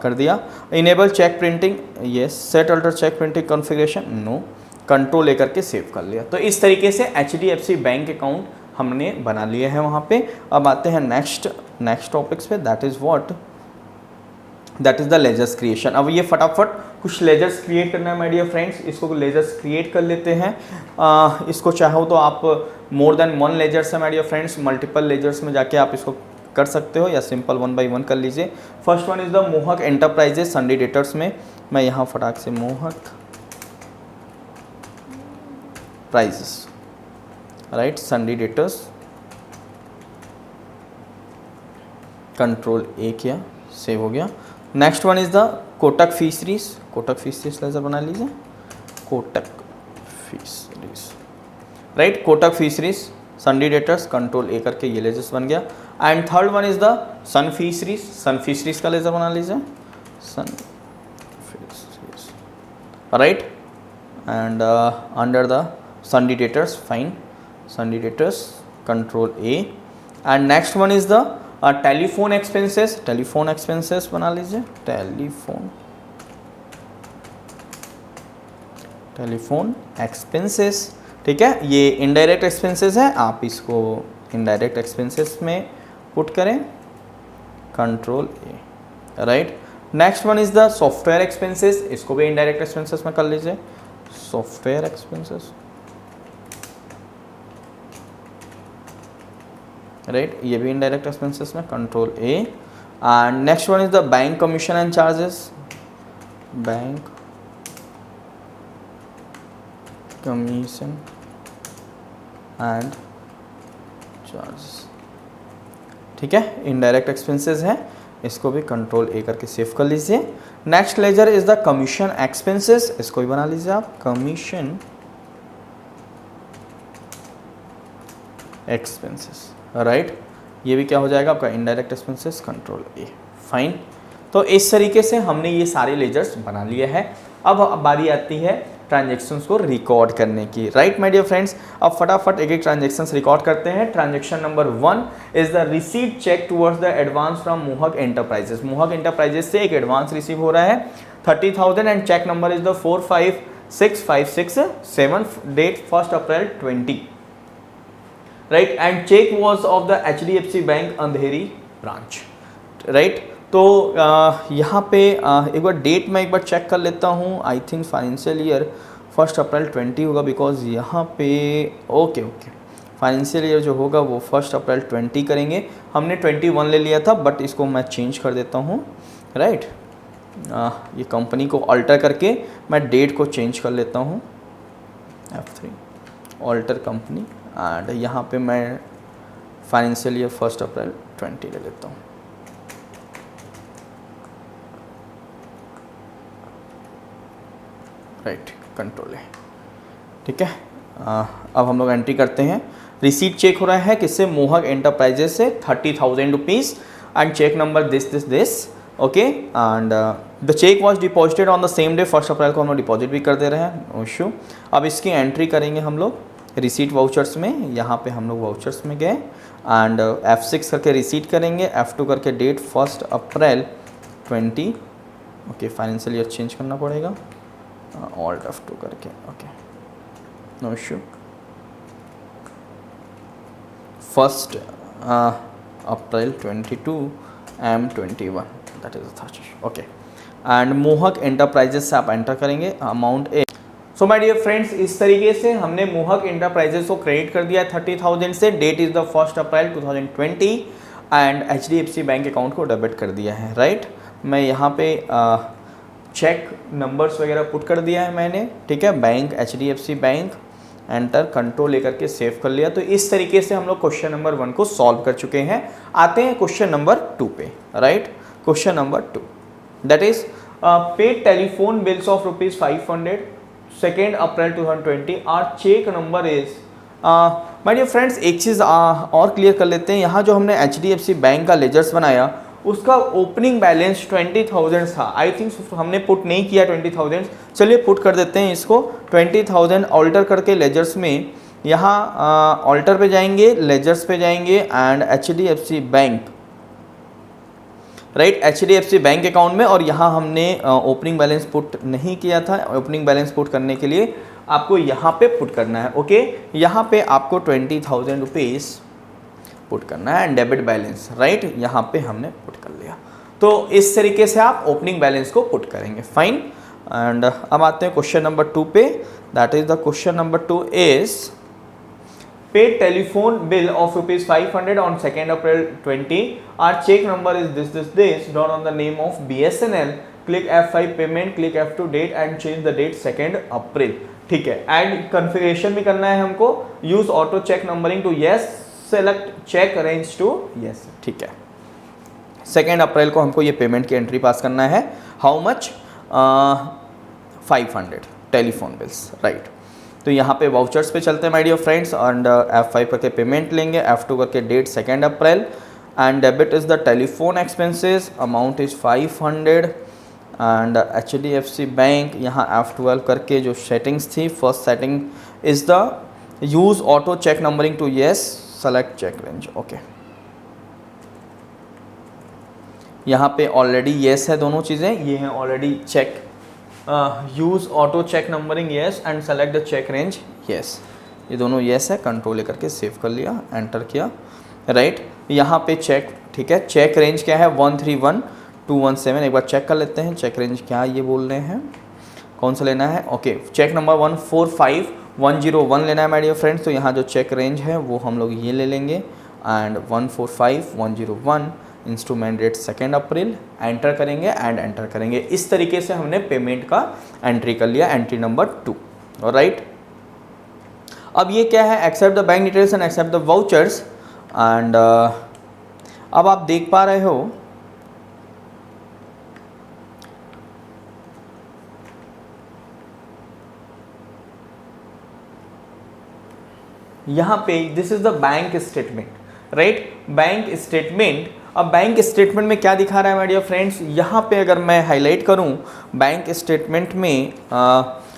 कर दिया। इनेबल चेक प्रिंटिंग, ये set alter cheque printing configuration, no, control लेकर के सेव कर लिया। तो इस तरीके से HDFC बैंक अकाउंट हमने बना लिए हैं वहाँ पे। अब आते हैं नेक्स्ट टॉपिक्स पे, that is the ledgers creation. अब ये फटाफट कुछ लेजर्स क्रिएट करना है माय डियर फ्रेंड्स। इसको लेजर्स क्रिएट कर लेते हैं। इसको चाहो तो आप मोर देन 1 लेजर्स है my dear friends, multiple ledgers में जाके आप इसको कर सकते हो या सिंपल 1 बाई 1 कर लीजिए। First one is the Mohak enterprises sundry debtors में मैं यहाँ फटाक से Mohak enterprises, right, sundry debtors, control A किया, सेव हो गया। Next one is the Kotak fisheries, Kotak fisheries ledger बना लीजिए, Kotak fisheries, right, Kotak fisheries sundry debtors, control A करके ये लेजर्स बन गया। And third one is the Sun fisheries, Sun fisheries का लेजर बना लीजिए, Sun fisheries, right. And under the Sunday debtors, fine, Sunday debtors, control A। And next one is the telephone expenses, telephone expenses बना लीजिए, telephone expenses, ठीक है। ये indirect expenses है, आप इसको इनडायरेक्ट एक्सपेंसेस में पुट करें, control A, right. Next one is the software expenses, इसको भी इनडायरेक्ट एक्सपेंसेस में कर लीजिए, सॉफ्टवेयर एक्सपेंसेस, राइट, ये भी इनडायरेक्ट एक्सपेंसेस में, control A. And next one is the bank commission and charges, bank commission and charges, ठीक है, इनडायरेक्ट एक्सपेंसेस है, इसको भी कंट्रोल ए करके सेव कर लीजिए। Next ledger is the commission expenses, इसको भी बना लीजिए आप, कमीशन एक्सपेंसेस, राइट, ये भी क्या हो जाएगा आपका इनडायरेक्ट एक्सपेंसेस, कंट्रोल ए, फाइन। तो इस तरीके से हमने ये सारे लेजर्स बना लिए हैं। अब बारी आती है ट्रांजेक्शन्स को रिकॉर्ड करने की, राइट माय डियर फ्रेंड्स। अब फटाफट एक एक ट्रांजेक्शन्स रिकॉर्ड करते हैं। Transaction number 1 is the receipt cheque towards the advance from Mohak enterprises. Mohak enterprises से एक एडवांस रिसीव हो रहा है 30,000 and cheque number is the 456,567, date 1 April 20, right, and cheque was of the HDFC bank Andheri branch, right. तो यहाँ पे एक बार date मैं एक बार चेक कर लेता हूँ, I think financial year 1 April 20 होगा, बिकॉज यहाँ पे ओके फाइनेंशियल ईयर जो होगा वो 1 अप्रैल 20 करेंगे। हमने 21 ले लिया था, बट इसको मैं चेंज कर देता हूँ, राइट। ये कंपनी को अल्टर करके मैं डेट को चेंज कर लेता हूँ, F3 अल्टर कंपनी, एंड यहाँ पे मैं फाइनेंशियल ईयर 1 अप्रैल 20 ले लेता हूँ, राइट, कंट्रोल है, ठीक है। अब हम लोग एंट्री करते हैं। रिसीट चेक हो रहा है किससे, मोहक एंटरप्राइजेस से 30,000 rupees and cheque number this okay, and the cheque was deposited on the same day 1 April को हम लोग डिपॉजिट भी कर दे रहे हैं, नो इशू। अब इसकी एंट्री करेंगे हम लोग रिसीट वाउचर्स में, यहाँ पे हम लोग वाउचर्स में गए एंड F6 करके रिसीट करेंगे, F2 करके date 1 April 20, okay, financial year change करना पड़ेगा, ऑल्ट F2 करके, okay, no issue. 1 April 22 M21, that is the okay, and Mohak enterprises से आप एंटर करेंगे अमाउंट ए। सो माय डियर फ्रेंड्स, इस तरीके से हमने मोहक एंटरप्राइजेस को क्रेडिट कर दिया 30,000 से, date is the 1 April 2020 and HDFC bank account को डेबिट कर दिया है, राइट। मैं यहाँ पे चेक नंबर्स वगैरह पुट कर दिया है मैंने, ठीक है, bank HDFC bank, enter, control लेकर के सेव कर लिया। तो इस तरीके से हम लोग क्वेश्चन नंबर 1 को सॉल्व कर चुके हैं। आते हैं क्वेश्चन नंबर 2 पे, right. Question number 2 that is paid telephone bills of ₹500 2 April 2020, our cheque number is, my dear friends एक चीज़ और क्लियर कर लेते हैं। यहाँ जो हमने HDFC बैंक का लेजर्स बनाया उसका ओपनिंग बैलेंस 20,000 था, आई थिंक हमने पुट नहीं किया 20,000, चलिए पुट कर देते हैं इसको 20,000, ऑल्टर करके लेजर्स में, यहाँ ऑल्टर पे जाएंगे, लेजर्स पे जाएंगे and HDFC bank, right, HDFC bank account में, और यहाँ हमने ओपनिंग बैलेंस पुट नहीं किया था। ओपनिंग बैलेंस पुट करने के लिए आपको यहाँ पे पुट करना है, ओके, यहाँ पे आपको 20,000 रुपीज़ पुट करना है एंड डेबिट बैलेंस, राइट, यहाँ पे हमने पुट कर लिया। तो इस तरीके से आप ओपनिंग बैलेंस को पुट करेंगे, फाइन। एंड अब आते हैं क्वेश्चन नंबर 2 पे, that is the question number 2 is paid telephone bill of ₹500 on 2 April 20, our cheque number is this drawn on the name of BSNL, click F5 payment, click F2 date and change the date 2 April, ठीक है। And configuration भी करना है हमको, use auto cheque numbering to yes, select cheque range to yes, ठीक है। 2 अप्रैल को हमको ये पेमेंट की एंट्री पास करना है, how much, 500 telephone bills, right. तो यहाँ पे वाउचर्स पे चलते हैं my dear friends, and F5 करके पेमेंट लेंगे, F2 करके date 2 April, and debit is the telephone expenses, amount is 500 and HDFC bank, यहाँ F12 करके जो सेटिंग्स थी, first setting is the use auto cheque numbering to yes, select cheque range, okay. यहाँ पे already yes है दोनों चीज़ें, ये हैं already cheque, use auto cheque numbering yes and select the cheque range yes, ये दोनों येस है, कंट्रोल लेकर के सेव कर लिया, एंटर किया, राइट। यहाँ पे चेक, ठीक है, चेक रेंज क्या है 131 217, एक बार चेक कर लेते हैं चेक रेंज क्या ये बोल रहे हैं, कौन सा लेना है। ओके, चेक नंबर 145101 लेना है माय डियर फ्रेंड्स। तो यहाँ जो चेक रेंज है वो हम लोग ये ले लेंगे and 145101 instrument date 2 April enter करेंगे एंड एंटर करेंगे। इस तरीके से हमने पेमेंट का एंट्री कर लिया, एंट्री नंबर 2। ऑलराइट, अब ये क्या है, accept the bank details and accept the vouchers and अब आप देख पा रहे हो यहाँ पे this is the bank statement, right, bank statement. अब बैंक स्टेटमेंट में क्या दिखा रहा है माय डियर फ्रेंड्स, यहाँ पे अगर मैं हाईलाइट करूँ बैंक स्टेटमेंट में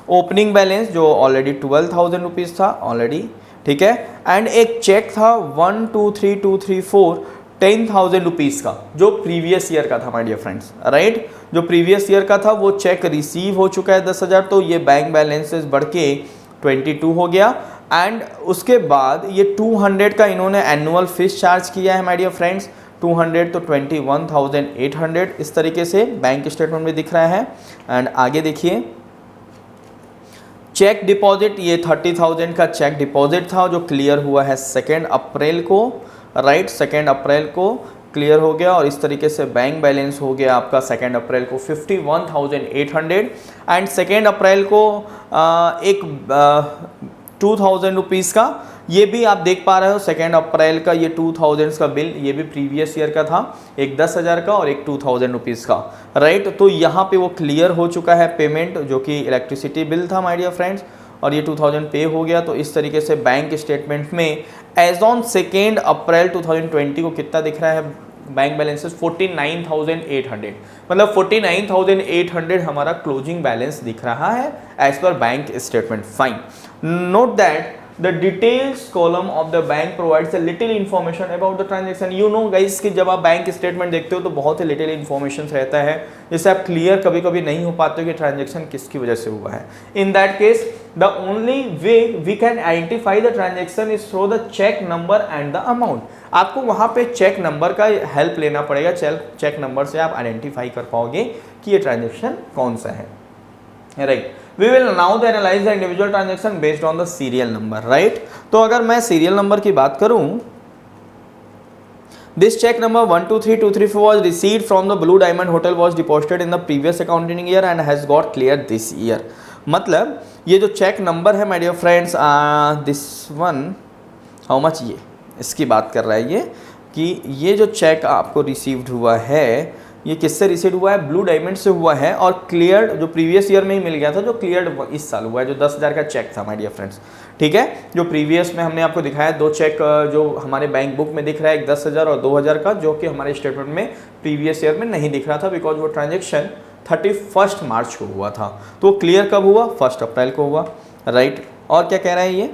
ओपनिंग बैलेंस जो ऑलरेडी 12,000 रुपीज़ था ऑलरेडी, ठीक है, एंड एक चेक था 1 2 3 2 3 4 10,000 रुपीज़ का जो प्रीवियस ईयर का था माय डियर फ्रेंड्स, राइट, जो प्रीवियस ईयर का था वो चेक रिसीव हो चुका है 10,000, तो ये बैंक बैलेंसेस बढ़ के 22 हो गया। एंड उसके बाद ये 200 का इन्होंने एनुअल फीस चार्ज किया है माय डियर फ्रेंड्स, 200 तो 21,800 इस तरीके से बैंक स्टेटमेंट में दिख रहा है। एंड आगे देखिए चेक डिपॉजिट, ये 30,000 का चेक डिपॉजिट था जो क्लियर हुआ है 2 अप्रैल को, राइट, 2 अप्रैल को क्लियर हो गया। और इस तरीके से बैंक बैलेंस हो गया आपका 2 अप्रैल को 51,800 एंड 2 अप्रैल को एक 2,000 रुपीज़ का, ये भी आप देख पा रहे हो 2 अप्रैल का ये 2,000 का बिल, ये भी प्रीवियस ईयर का था, एक 10,000 का और एक 2,000 रुपीज़ का, राइट। तो यहाँ पे वो क्लियर हो चुका है पेमेंट जो कि इलेक्ट्रिसिटी बिल था माय डियर फ्रेंड्स, और ये 2,000 पे हो गया। तो इस तरीके से बैंक स्टेटमेंट में एज ऑन 2 अप्रैल 2020 को कितना दिख रहा है बैंक बैलेंसेस 49,800, मतलब 49,800 हमारा क्लोजिंग बैलेंस दिख रहा है एज पर bank statement. Fine, note that the details column of the bank provides a little information about the transaction. You know guys कि जब आप बैंक स्टेटमेंट देखते हो तो बहुत ही लिटिल इन्फॉर्मेशन रहता है, जिससे आप क्लियर कभी कभी नहीं हो पाते हो कि ट्रांजेक्शन किसकी वजह से हुआ है। In that case the only way we can identify the transaction is through the cheque number and the amount. आपको वहाँ पे चेक नंबर का हेल्प लेना पड़ेगा, चेक नंबर से आप आइडेंटिफाई कर पाओगे कि ये ट्रांजेक्शन कौन सा है, right. We will now analyze the individual transaction based on the serial number, right? तो अगर मैं सीरियल नंबर की बात करूं, this check number 123234 was received from the Blue Diamond Hotel was deposited in the previous accounting year and has got cleared this year। मतलब ये जो cheque number है my dear friends, this one how much, ये इसकी बात कर रहा है ये कि ये जो चेक आपको रिसीव्ड हुआ है ये किससे रिसीव हुआ है, ब्लू डायमंड से हुआ है, और क्लियर्ड जो प्रीवियस ईयर में ही मिल गया था, जो क्लियर्ड इस साल हुआ है, जो 10,000 का चेक था माय डियर फ्रेंड्स, ठीक है। जो प्रीवियस में हमने आपको दिखाया 2 चेक जो हमारे बैंक बुक में दिख रहा है, एक 10,000 और 2,000 का, जो कि हमारे स्टेटमेंट में प्रीवियस ईयर में नहीं दिख रहा था बिकॉज वो ट्रांजेक्शन 31 मार्च को हुआ था। तो क्लियर कब हुआ, 1 अप्रैल को हुआ, राइट। और क्या कह रहा है ये,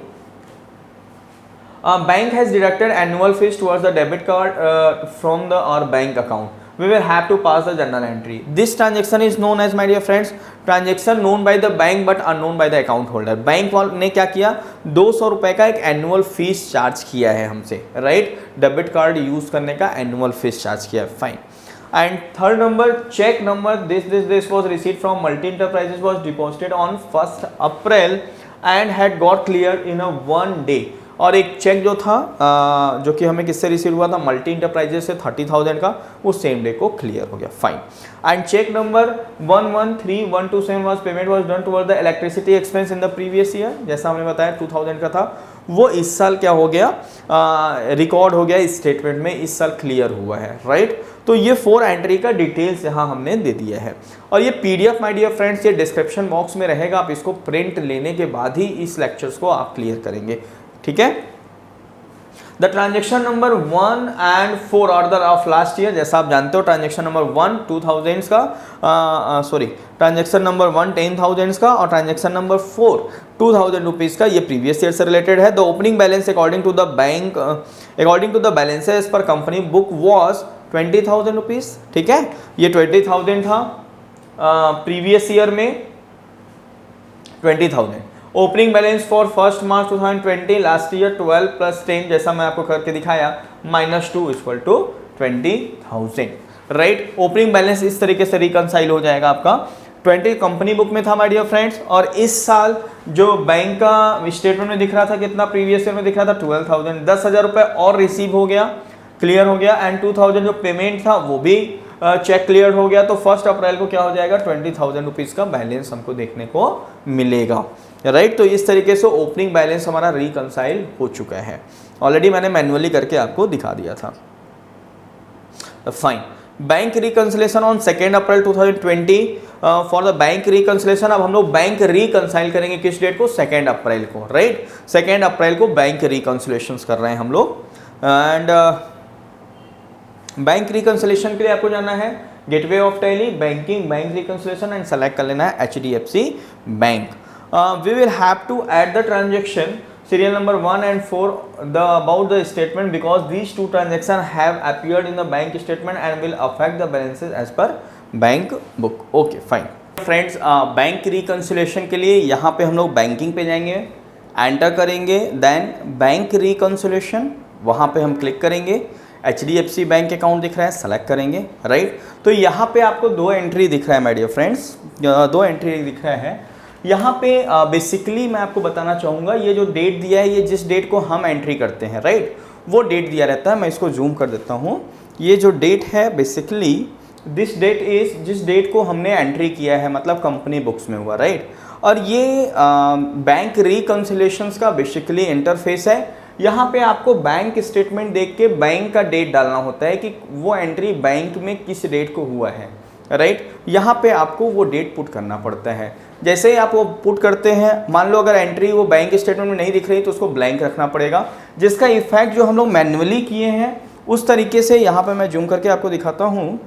bank has deducted annual fees towards the debit card from the our bank account, we will have to pass the journal entry. This transaction is known as, my dear friends, transaction known by the bank but unknown by the account holder। Bank ने क्या किया, 200 रुपए का एक annual fees charge किया है हमसे, right, debit card use करने का एनुअल फीस चार्ज किया है, fine. And third number, cheque number this was received from Multi Enterprises was deposited on 1 April and had got cleared in a 1 day। और एक check जो था जो कि हमें किससे रिसीव हुआ था, मल्टी इंटरप्राइजेस से 30,000 का, वो सेम डे को क्लियर हो गया, fine. And cheque number 113127 was payment was done toward the electricity expense in the previous year, जैसा हमने बताया 2,000 का था, वो इस साल क्या हो गया, रिकॉर्ड हो गया इस स्टेटमेंट में, इस साल क्लियर हुआ है, राइट। तो ये 4 एंट्री का डिटेल्स यहाँ हमने दे दिया है। और ये पीडीएफ माय डियर फ्रेंड्स ये डिस्क्रिप्शन बॉक्स में रहेगा, आप इसको प्रिंट लेने के बाद ही इस लेक्चर्स को आप क्लियर करेंगे, ठीक है। The transaction number 1 and 4 order of last year, जैसा आप जानते हो ट्रांजेक्शन नंबर 1 2,000 का, सॉरी ट्रांजेक्शन नंबर 1 10,000 का, और ट्रांजेक्शन नंबर 4 2,000 रुपीज़ का, ये प्रीवियस ईयर से रिलेटेड है। The opening balance according to the bank according to the balances per company book was 20,000 rupees, ठीक है, ये 20,000 था प्रीवियस ईयर में 20,000। Opening balance for 1 March 2020 last year 12 + 10, जैसा मैं आपको करके दिखाया, -2 = 20,000, राइट। ओपनिंग बैलेंस इस तरीके से रिकंसाइल हो जाएगा आपका। 20 कंपनी बुक में था माय डियर फ्रेंड्स, और इस साल जो बैंक का स्टेटमेंट में दिख रहा था कितना, प्रीवियस ईयर में दिख रहा था 12,000, 10,000 रुपये और रिसीव हो गया, क्लियर हो गया, एंड 2,000 जो पेमेंट था वो भी चेक क्लियर हो गया। तो 1 अप्रैल को क्या हो जाएगा, 20,000 रुपीज़ का बैलेंस हमको देखने को मिलेगा, राइट। तो इस तरीके से ओपनिंग बैलेंस हमारा रिकंसाइल हो चुका है। ऑलरेडी मैंने मैन्युअली करके आपको दिखा दिया था। Fine. Bank reconciliation on 2 April 2020 for the bank reconciliation. अब हम लोग बैंक रिकंसाइल करेंगे किस डेट को, 2 अप्रैल को, राइट। 2 अप्रैल को बैंक रिकंसिलेशन कर रहे हैं हम लोग। एंड बैंक रिकंसिलेशन के लिए आपको जाना है gateway of tally, banking, bank reconciliation, and select कर लेना है HDFC bank. We will have to add the transaction serial number 1 and 4 about the statement because these two transactions have appeared in the bank statement and will affect the balances as per bank book. Okay, fine. Friends, bank reconciliation के लिए यहाँ पे हम लोग banking पे जाएंगे, enter करेंगे, then bank reconciliation, वहाँ पे हम क्लिक करेंगे, HDFC बैंक अकाउंट दिख रहा है, सेलेक्ट करेंगे, राइट। तो यहाँ पे आपको 2 एंट्री दिख रहा है माय डियर फ्रेंड्स, 2 एंट्री दिख रहा है यहाँ पे। बेसिकली मैं आपको बताना चाहूँगा, ये जो डेट दिया है, ये जिस डेट को हम एंट्री करते हैं, राइट, वो डेट दिया रहता है। मैं इसको जूम कर देता हूँ। ये जो डेट है बेसिकली दिस डेट इज जिस डेट को हमने एंट्री किया है, मतलब कंपनी बुक्स में हुआ, राइट। और ये बैंक रिकंसिलेशंस का बेसिकली इंटरफेस है। यहाँ पे आपको बैंक स्टेटमेंट देख के बैंक का डेट डालना होता है कि वो एंट्री बैंक में किस डेट को हुआ है, राइट। यहाँ पे आपको वो डेट पुट करना पड़ता है। जैसे ही आप वो पुट करते हैं, मान लो अगर एंट्री वो बैंक स्टेटमेंट में नहीं दिख रही तो उसको ब्लैंक रखना पड़ेगा, जिसका इफेक्ट जो हम लोग मैन्युअली किए हैं उस तरीके से यहाँ पे मैं जूम करके आपको दिखाता हूँ।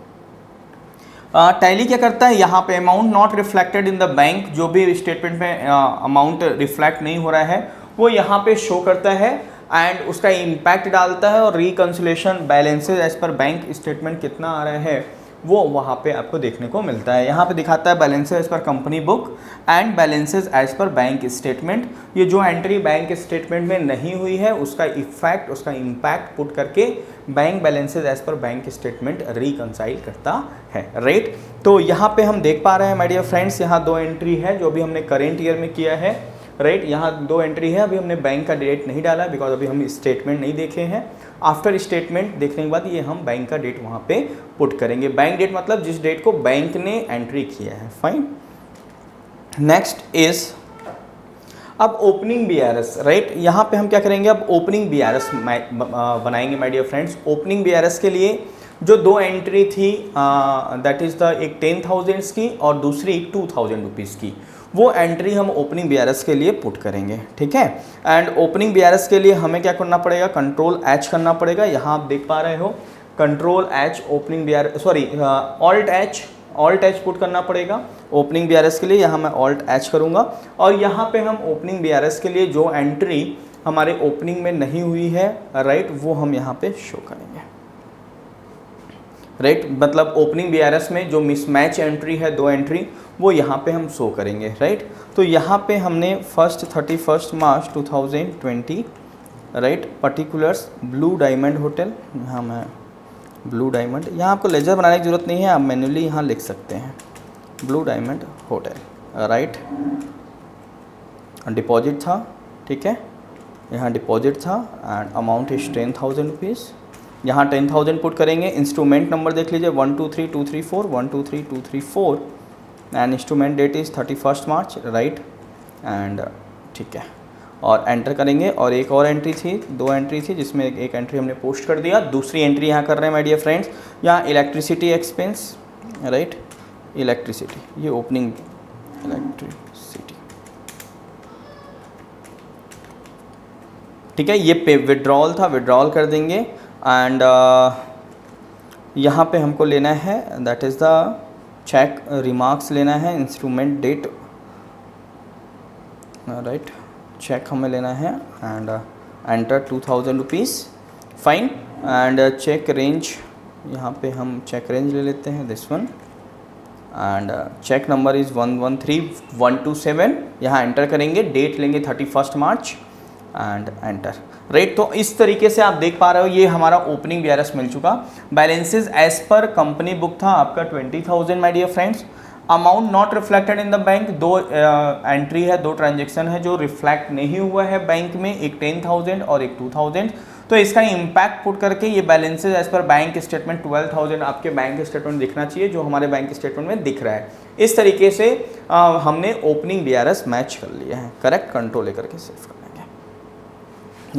टैली क्या करता है, यहाँ पे amount not reflected in the bank, जो भी स्टेटमेंट में अमाउंट रिफ्लेक्ट नहीं हो रहा है वो यहाँ पे शो करता है एंड उसका इम्पैक्ट डालता है, और रिकंसिलेशन बैलेंसेज एज पर बैंक स्टेटमेंट कितना आ रहा है वो वहाँ पे आपको देखने को मिलता है। यहाँ पे दिखाता है बैलेंसेज एज पर company book and balances as पर बैंक स्टेटमेंट। ये जो एंट्री बैंक स्टेटमेंट में नहीं हुई है उसका इफेक्ट, उसका इम्पैक्ट पुट करके बैंक बैलेंसेज एज पर बैंक स्टेटमेंट रिकंसाइल करता है, राइट। तो यहाँ पे हम देख पा रहे हैं माय डियर फ्रेंड्स, यहाँ 2 एंट्री है जो अभी हमने करेंट ईयर में किया है, राइट। यहाँ 2 एंट्री है, अभी हमने बैंक का डेट नहीं डाला बिकॉज अभी हम स्टेटमेंट नहीं देखे हैं। आफ्टर स्टेटमेंट देखने के बाद ये हम बैंक का डेट वहाँ पे पुट करेंगे। बैंक डेट मतलब जिस डेट को बैंक ने एंट्री किया है, फाइन। नेक्स्ट इज अब ओपनिंग BRS, राइट। यहाँ पे हम क्या करेंगे, अब ओपनिंग BRS बनाएंगे my dear friends. Opening BRS के लिए जो 2 एंट्री थी दैट इज़ द एक 10,000 की और दूसरी 2,000 रुपीज़ की, वो एंट्री हम ओपनिंग BRS के लिए पुट करेंगे, ठीक है। एंड ओपनिंग BRS के लिए हमें क्या करना पड़ेगा, Ctrl+H करना पड़ेगा। यहाँ आप देख पा रहे हो Ctrl+H opening BRS, sorry Alt+H put करना पड़ेगा ओपनिंग BRS के लिए। यहाँ मैं Alt+H करूँगा और यहाँ पे हम ओपनिंग BRS के लिए जो एंट्री हमारे ओपनिंग में नहीं हुई है, राइट, वो हम यहाँ पे शो करेंगे, राइट। मतलब ओपनिंग BRS में जो मिसमैच एंट्री है 2 एंट्री वो यहाँ पे हम शो करेंगे, राइट। तो यहाँ पे हमने 31 मार्च 2020, right, particulars blue diamond hotel, यहाँ मैं ब्लू डायमंड, यहाँ आपको लेजर बनाने की ज़रूरत नहीं है, आप मैन्युअली यहाँ लिख सकते हैं blue diamond hotel, right. Deposit था, ठीक है, यहाँ डिपॉजिट था एंड अमाउंट इज 10,000 रुपीज़। यहाँ 10,000 पुट करेंगे। इंस्ट्रूमेंट नंबर देख लीजिए 123234 123234 and instrument that is 31 March, right, and ठीक है, और एंटर करेंगे। और एक और एंट्री थी, 2 एंट्री थी जिसमें एक एंट्री हमने पोस्ट कर दिया, दूसरी एंट्री यहाँ कर रहे हैं माय डियर फ्रेंड्स। यहाँ इलेक्ट्रिसिटी एक्सपेंस, राइट, इलेक्ट्रिसिटी, ये ओपनिंग इलेक्ट्रिसिटी, ठीक है। ये पे विड्रॉल था, विड्रॉल कर देंगे एंड यहाँ पे हमको लेना है that is the cheque remarks लेना है, इंस्ट्रूमेंट डेट, राइट, चेक हमें लेना है and enter 2,000 rupees, fine. And cheque range, यहाँ पे हम चेक रेंज ले लेते हैं this one and cheque number is 113127। यहाँ एंटर करेंगे, डेट लेंगे 31 मार्च एंड एंटर, राइट। तो इस तरीके से आप देख पा रहे हो ये हमारा ओपनिंग बीआरएस मिल चुका। बैलेंसेज एज पर कंपनी बुक था आपका 20,000 my dear friends. Amount not reflected in the bank, दो एंट्री है, दो ट्रांजेक्शन है जो रिफ्लेक्ट नहीं हुआ है बैंक में, एक 10,000 और एक 2,000। तो इसका इम्पैक्ट पुट करके ये बैलेंसेज एज पर बैंक स्टेटमेंट 12,000 आपके बैंक स्टेटमेंट दिखना चाहिए, जो हमारे बैंक स्टेटमेंट में दिख रहा है। इस तरीके से हमने ओपनिंग बीआरएस मैच कर लिया है, करेक्ट, कंट्रोल लेकर के सेव कर लेंगे,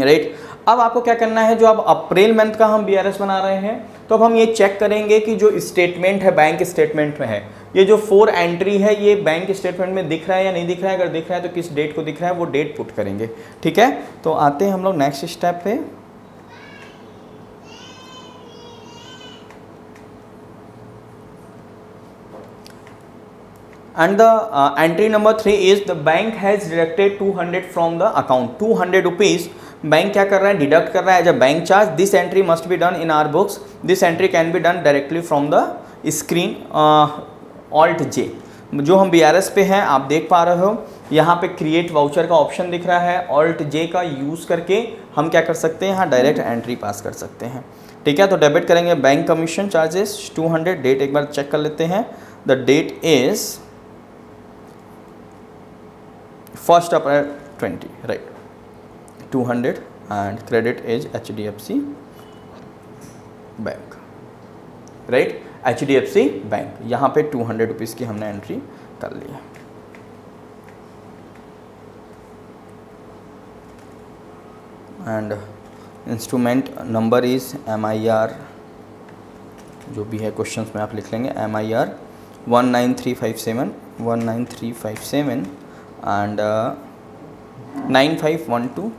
राइट। अब आपको क्या करना है, जो अब अप्रैल मंथ का हम बीआरएस बना रहे हैं, तो अब हम ये चेक करेंगे कि जो स्टेटमेंट है बैंक स्टेटमेंट में है, ये जो 4 एंट्री है ये बैंक स्टेटमेंट में दिख रहा है या नहीं दिख रहा है। अगर दिख रहा है तो किस डेट को दिख रहा है वो डेट पुट करेंगे, ठीक है। तो आते हैं हम लोग नेक्स्ट स्टेप पे। And the entry number 3 is the bank has deducted 200 from the account. 200 rupees bank क्या कर रहा है, डिडक्ट कर रहा है as a bank charge. This entry must be done in our books. This entry can be done directly from the screen. Alt J, जो हम BRS पे हैं आप देख पा रहे हो, यहाँ पे क्रिएट वाउचर का ऑप्शन दिख रहा है। ऑल्ट जे का यूज़ करके हम क्या कर सकते हैं, यहाँ डायरेक्ट एंट्री पास कर सकते हैं, ठीक है। तो डेबिट करेंगे बैंक कमीशन चार्जेस 200। डेट एक बार चेक कर लेते हैं, the date is 1 April 20, right, 200 and credit is HDFC bank, right, HDFC bank. यहाँ पे 200 रुपीज़ की हमने एंट्री कर ली है। And instrument number is MIR, जो भी है क्वेश्चंस में आप लिख लेंगे, MIR 19357 and 9512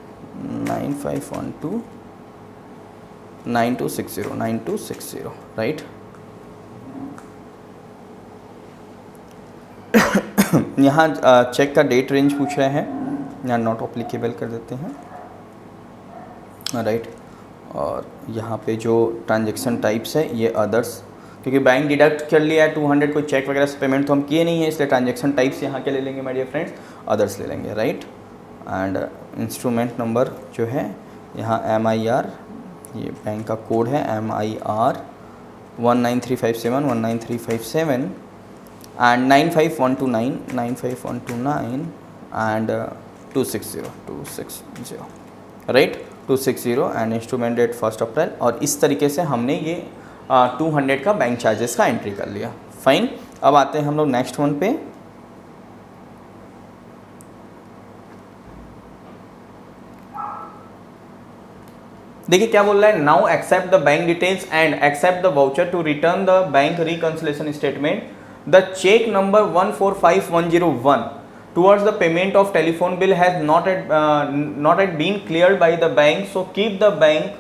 9260, राइट। यहाँ चेक का डेट रेंज पूछ रहे हैं, यहाँ नॉट अप्लीकेबल कर देते हैं, राइट। और यहाँ पे जो ट्रांजेक्शन टाइप्स है ये अदर्स, क्योंकि बैंक डिडक्ट कर लिया है 200, कोई चेक वगैरह से पेमेंट तो हम किए नहीं है, इसलिए ट्रांजेक्शन टाइप्स यहाँ के ले लेंगे माय डियर फ्रेंड्स, अदर्स ले लेंगे, राइट। एंड इंस्ट्रूमेंट नंबर जो है यहाँ MIR, ये बैंक का कोड है MIR 19357 and 95129 and 260, right, 260 and instrument date 1 अप्रैल। और इस तरीके से हमने ये 200 का बैंक चार्जेस का एंट्री कर लिया, फाइन। अब आते हैं हम लोग नेक्स्ट वन पे। देखिए क्या बोल रहा है, now accept the bank details and accept the voucher to return the bank reconciliation statement. The cheque number 145101 towards the payment of telephone bill has not yet been cleared by the bank, so keep the bank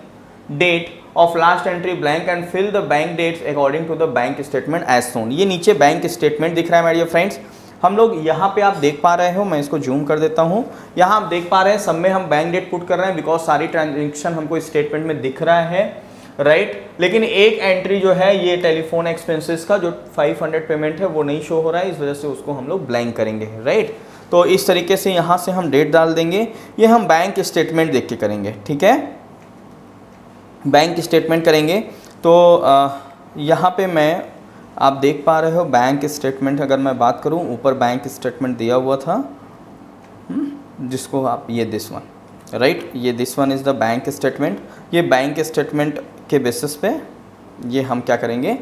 date of last entry blank and fill the bank dates according to the bank statement as shown। ये नीचे bank statement दिख रहा है my dear friends. हम लोग यहाँ पे आप देख पा रहे हो, मैं इसको जूम कर देता हूँ, यहाँ आप देख पा रहे हैं सब में हम बैंक डेट पुट कर रहे हैं बिकॉज सारी ट्रांजेक्शन हमको स्टेटमेंट में दिख रहा है, राइट। लेकिन एक एंट्री जो है ये टेलीफोन एक्सपेंसेस का जो 500 पेमेंट है वो नहीं शो हो रहा है, इस वजह से उसको हम लोग ब्लैंक करेंगे, राइट। तो इस तरीके से यहाँ से हम डेट डाल देंगे, ये हम बैंक स्टेटमेंट देख के करेंगे, ठीक है, बैंक स्टेटमेंट करेंगे। तो यहाँ पे मैं आप देख पा रहे हो बैंक स्टेटमेंट, अगर मैं बात करूँ ऊपर बैंक स्टेटमेंट दिया हुआ था, जिसको आप ये दिस वन, राइट, ये this one is the bank statement. ये बैंक स्टेटमेंट के बेसिस पे ये हम क्या करेंगे,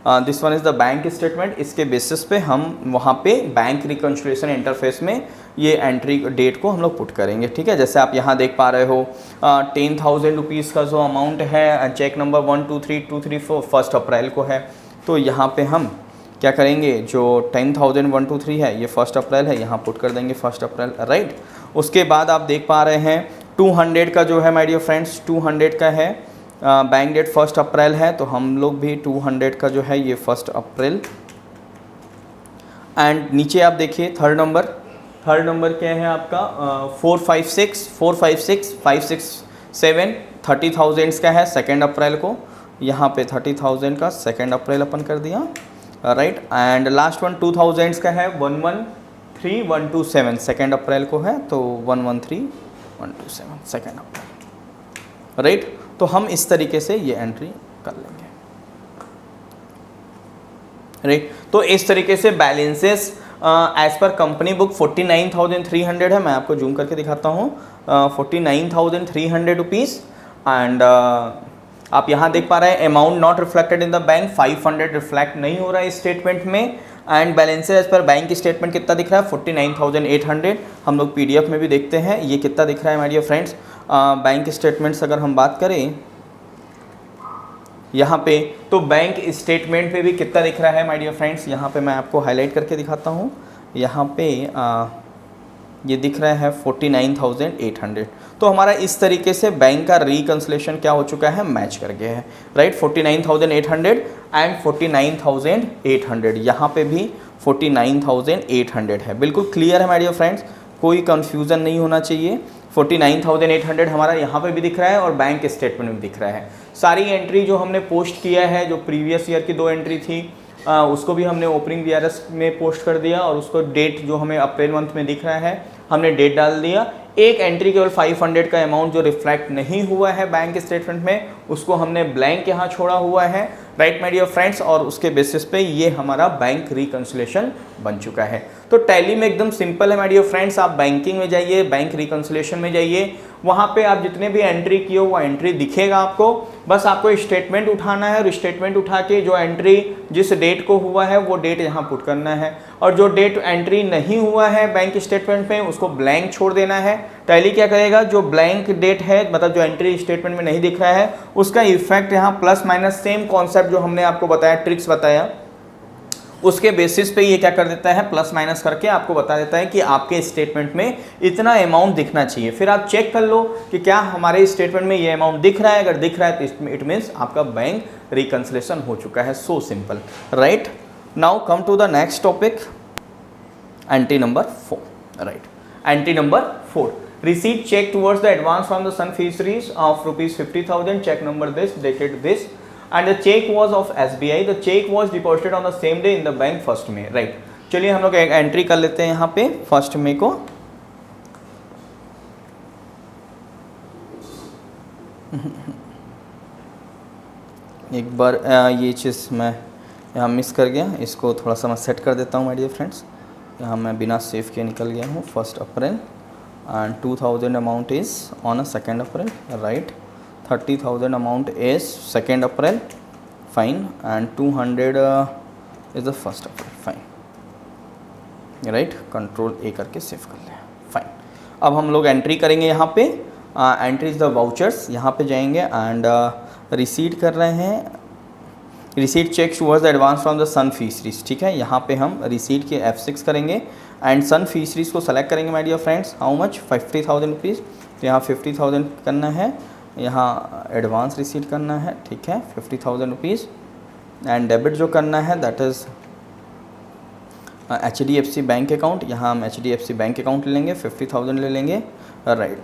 this one is the bank statement, इसके बेसिस पे हम वहाँ पे बैंक रिकंसिलिएशन इंटरफेस में ये एंट्री डेट को हम लोग पुट करेंगे, ठीक है। जैसे आप यहाँ देख पा रहे हो 10,000 रुपीज़ का जो अमाउंट है, चेक नंबर 123234 1 अप्रैल को है, तो यहाँ पे हम क्या करेंगे, जो 10,123 है ये 1 अप्रैल है, यहाँ पुट कर देंगे 1 अप्रैल, राइट। उसके बाद आप देख पा रहे हैं 200 का जो है माय डियर फ्रेंड्स, 200 का है बैंक डेट 1 अप्रैल है, तो हम लोग भी 200 का जो है ये 1 अप्रैल। एंड नीचे आप देखिए थर्ड नंबर क्या है आपका 456 30,000 का है 2 अप्रैल को, यहाँ पे 30,000 का 2 अप्रैल अपन कर दिया, राइट। एंड लास्ट वन 2,000 का है 113127 2 अप्रैल को है, तो 113 127 सेकेंड अप्रैल, राइट। तो हम इस तरीके से ये एंट्री कर लेंगे, राइट। तो इस तरीके से बैलेंसेस एज पर कंपनी बुक 49,300 है। मैं आपको जूम करके दिखाता हूँ, 49,300 रुपीज़। एंड आप यहाँ देख पा रहे हैं amount not reflected in the bank 500 reflect नहीं हो रहा है इस स्टेटमेंट में। एंड बैलेंसेस एज पर बैंक स्टेटमेंट कितना दिख रहा है 49,800। हम लोग पीडीएफ में भी देखते हैं ये कितना दिख रहा है my dear friends. Bank statements अगर हम बात करें यहाँ पे, तो बैंक स्टेटमेंट पे भी कितना दिख रहा है माय डियर फ्रेंड्स। यहाँ पे मैं आपको हाईलाइट करके दिखाता हूँ। यहाँ पे ये दिख रहा है 49,800। तो हमारा इस तरीके से बैंक का रिकंसिलेशन क्या हो चुका है, मैच कर गया है, राइट। 49,800 एंड 49,800, यहाँ पे भी 49,800 है। बिल्कुल क्लियर है माय डियर फ्रेंड्स, कोई कंफ्यूजन नहीं होना चाहिए। 49,800 हमारा यहाँ पे भी दिख रहा है और बैंक स्टेटमेंट में भी दिख रहा है। सारी एंट्री जो हमने पोस्ट किया है, जो प्रीवियस ईयर की 2 एंट्री थी उसको भी हमने ओपनिंग वीआरएस में पोस्ट कर दिया, और उसको डेट जो हमें अप्रैल मंथ में दिख रहा है हमने डेट डाल दिया। एक एंट्री केवल 500 का अमाउंट जो रिफ्लेक्ट नहीं हुआ है बैंक स्टेटमेंट में, उसको हमने ब्लैंक यहाँ छोड़ा हुआ है, राइट माय डियर फ्रेंड्स। और उसके बेसिस पे ये हमारा बैंक रिकंसिलेशन बन चुका है। तो टैली में एकदम सिंपल है माय डियर फ्रेंड्स। आप बैंकिंग में जाइए, बैंक रिकंसिलेशन में जाइए, वहाँ पे आप जितने भी एंट्री किए वो एंट्री दिखेगा आपको। बस आपको स्टेटमेंट उठाना है और स्टेटमेंट उठा के जो एंट्री जिस डेट को हुआ है वो डेट यहाँ पुट करना है, और जो डेट एंट्री नहीं हुआ है बैंक स्टेटमेंट में उसको ब्लैंक छोड़ देना है। टैली क्या करेगा, जो ब्लैंक डेट है मतलब जो एंट्री स्टेटमेंट में नहीं दिख रहा है उसका इफेक्ट यहाँ प्लस माइनस सेम कॉन्सेप्ट जो हमने आपको बताया, ट्रिक्स बताया, उसके बेसिस पे ये क्या कर देता है, प्लस माइनस करके आपको बता देता है कि आपके स्टेटमेंट में इतना अमाउंट दिखना चाहिए। फिर आप चेक कर लो कि क्या हमारे स्टेटमेंट में ये अमाउंट दिख रहा है। अगर दिख रहा है तो इट मीन्स आपका बैंक रिकंसिलेशन हो चुका है। So simple, right. Now come to the next topic, entry number 4, right. Entry number 4, receipt check towards the advance from the Sun Fisheries of rupees 50,000, check number this, dated this, and the check was of SBI. The check was deposited on the same day in the bank 1st May, right। चलिए हम लोग एक entry कर लेते हैं यहाँ पे 1 मई को। एक बार ये चीज़ मैं यहाँ मिस कर गया, इसको थोड़ा सा मैं सेट कर देता हूँ माय डियर फ्रेंड्स। यहाँ मैं बिना सेव किए निकल गया हूँ 1 अप्रैल, and 2,000 amount is on a 2nd April, right। 30,000 amount is 2nd April, fine, and 200 is the 1st April, fine, right। Control ए करके सेव कर लें, फाइन। अब हम लोग एंट्री करेंगे यहाँ पे, एंट्री इज द वाउचर्स, यहाँ पे जाएंगे एंड रिसीट कर रहे हैं, receipt cheque towards the advance from the Sun fisheries, ठीक है। यहाँ पे हम रिसीट के F6 करेंगे एंड सन फिशरीज को सेलेक्ट करेंगे my dear friends. How much, 50,000 rupees. तो यहाँ 50,000 करना है, यहाँ एडवांस रिसीट करना है, ठीक है, 50,000 रुपीज़। एंड डेबिट जो करना है that is HDFC bank account, यहाँ हम HDFC बैंक अकाउंट ले लेंगे, 50,000 ले लेंगे, राइट।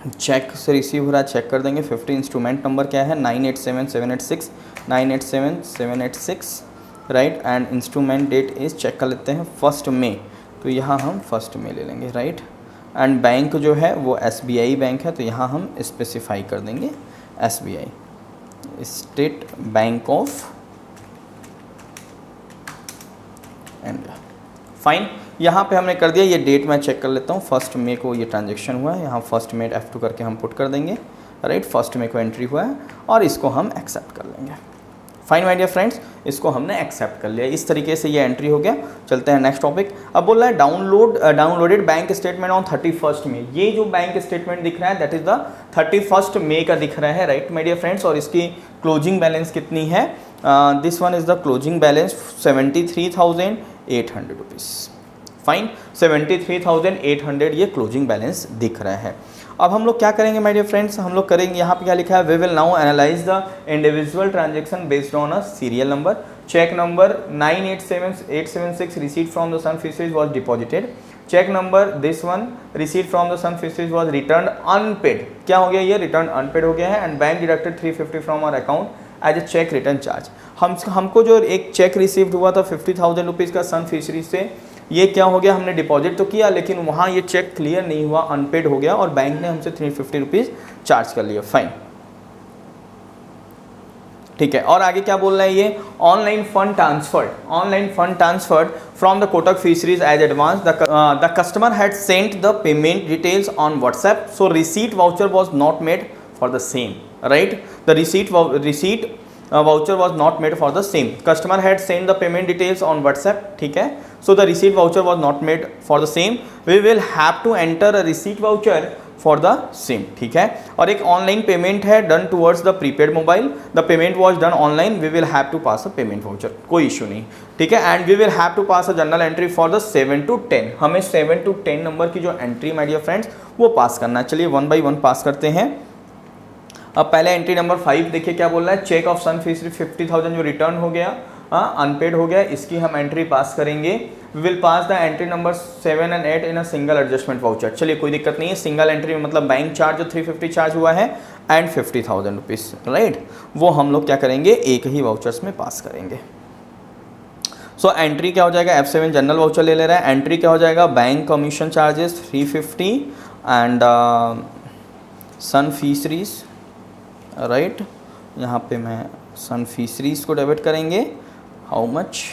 चेक से रिसीव हो रहा है, चेक कर देंगे। 50 इंस्ट्रूमेंट नंबर क्या है, 987786, 987786, right. And instrument date is, cheque कर लेते हैं 1 मई, तो यहाँ हम 1 मई ले लेंगे, राइट। एंड बैंक जो है वो SBI बैंक है, तो यहाँ हम स्पेसिफाई कर देंगे SBI, state bank of India, fine. यहाँ पे हमने कर दिया। ये डेट मैं चेक कर लेता हूँ, 1 मई को ये ट्रांजेक्शन हुआ है, यहाँ 1 मई F2 करके हम पुट कर देंगे, राइट। 1 मई को एंट्री हुआ है और इसको हम एक्सेप्ट कर लेंगे, फाइन माय डियर फ्रेंड्स। इसको हमने एक्सेप्ट कर लिया। इस तरीके से ये एंट्री हो गया। चलते हैं नेक्स्ट टॉपिक। अब बोल रहा है डाउनलोडेड बैंक स्टेटमेंट ऑन 31 मई। ये जो बैंक स्टेटमेंट दिख रहा है दैट इज द 31 मई का दिख रहा है, राइट माय डियर फ्रेंड्स। और इसकी क्लोजिंग बैलेंस कितनी है, this one is the closing balance 73,800 rupees, fine. 73,800 ये क्लोजिंग बैलेंस दिख रहा है। अब हम लोग क्या करेंगे माय डियर फ्रेंड्स, हम लोग करेंगे, यहाँ पे क्या लिखा है, we will now analyse the individual transaction based on a serial number. Cheque number 987876 receipt from the Sun fisheries was deposited. Cheque number this one receipt from the Sun fisheries was return unpaid. क्या हो गया, ये return unpaid हो गया है। And bank deducted 350 from our account as a cheque return charge. हमको जो एक चेक रिसीव्ड हुआ था 50,000 रुपीज़ का सन फिशरीज से, ये क्या हो गया, हमने डिपॉजिट तो किया लेकिन वहाँ ये चेक क्लियर नहीं हुआ, अनपेड हो गया और बैंक ने हमसे 350 रुपीज़ चार्ज कर लिया, फाइन। ठीक है, और आगे क्या बोल रहा है ये, online fund transferred from the Kotak fisheries as advance, the customer had sent the payment details on WhatsApp, so receipt voucher was not made for the same, right, the receipt voucher was not made for the same. Customer had sent the payment details on WhatsApp, ठीक है, so the receipt voucher was not made for the same. We will have to enter a receipt voucher for the same, ठीक है। और एक online payment है done towards the prepaid mobile, the payment was done online, we will have to pass a payment voucher, कोई issue नहीं, ठीक है। And we will have to pass a journal entry for the 7 to 10, हमें 7 to 10 number की जो entry my dear friends वो पास करना है। चलिए 1 by 1 पास करते हैं। अब पहले एंट्री नंबर 5 देखिए क्या बोल रहा है, चेक ऑफ सन फिशरी 50,000 जो रिटर्न हो गया, अनपेड हो गया, इसकी हम एंट्री पास करेंगे। We will pass the entry number 7 and 8 in a single adjustment voucher. चलिए कोई दिक्कत नहीं है, सिंगल एंट्री में मतलब बैंक चार्ज जो 350 चार्ज हुआ है एंड 50,000 रुपीज़, राइट, वो हम लोग क्या करेंगे एक ही वाउचर्स में पास करेंगे। सो एंट्री क्या हो जाएगा, F7 जनरल वाउचर ले रहा है, एंट्री क्या हो जाएगा, bank commission charges 350 and Sun fisheries, right, यहाँ पे मैं सन फिशरीज को डेबिट करेंगे, how much,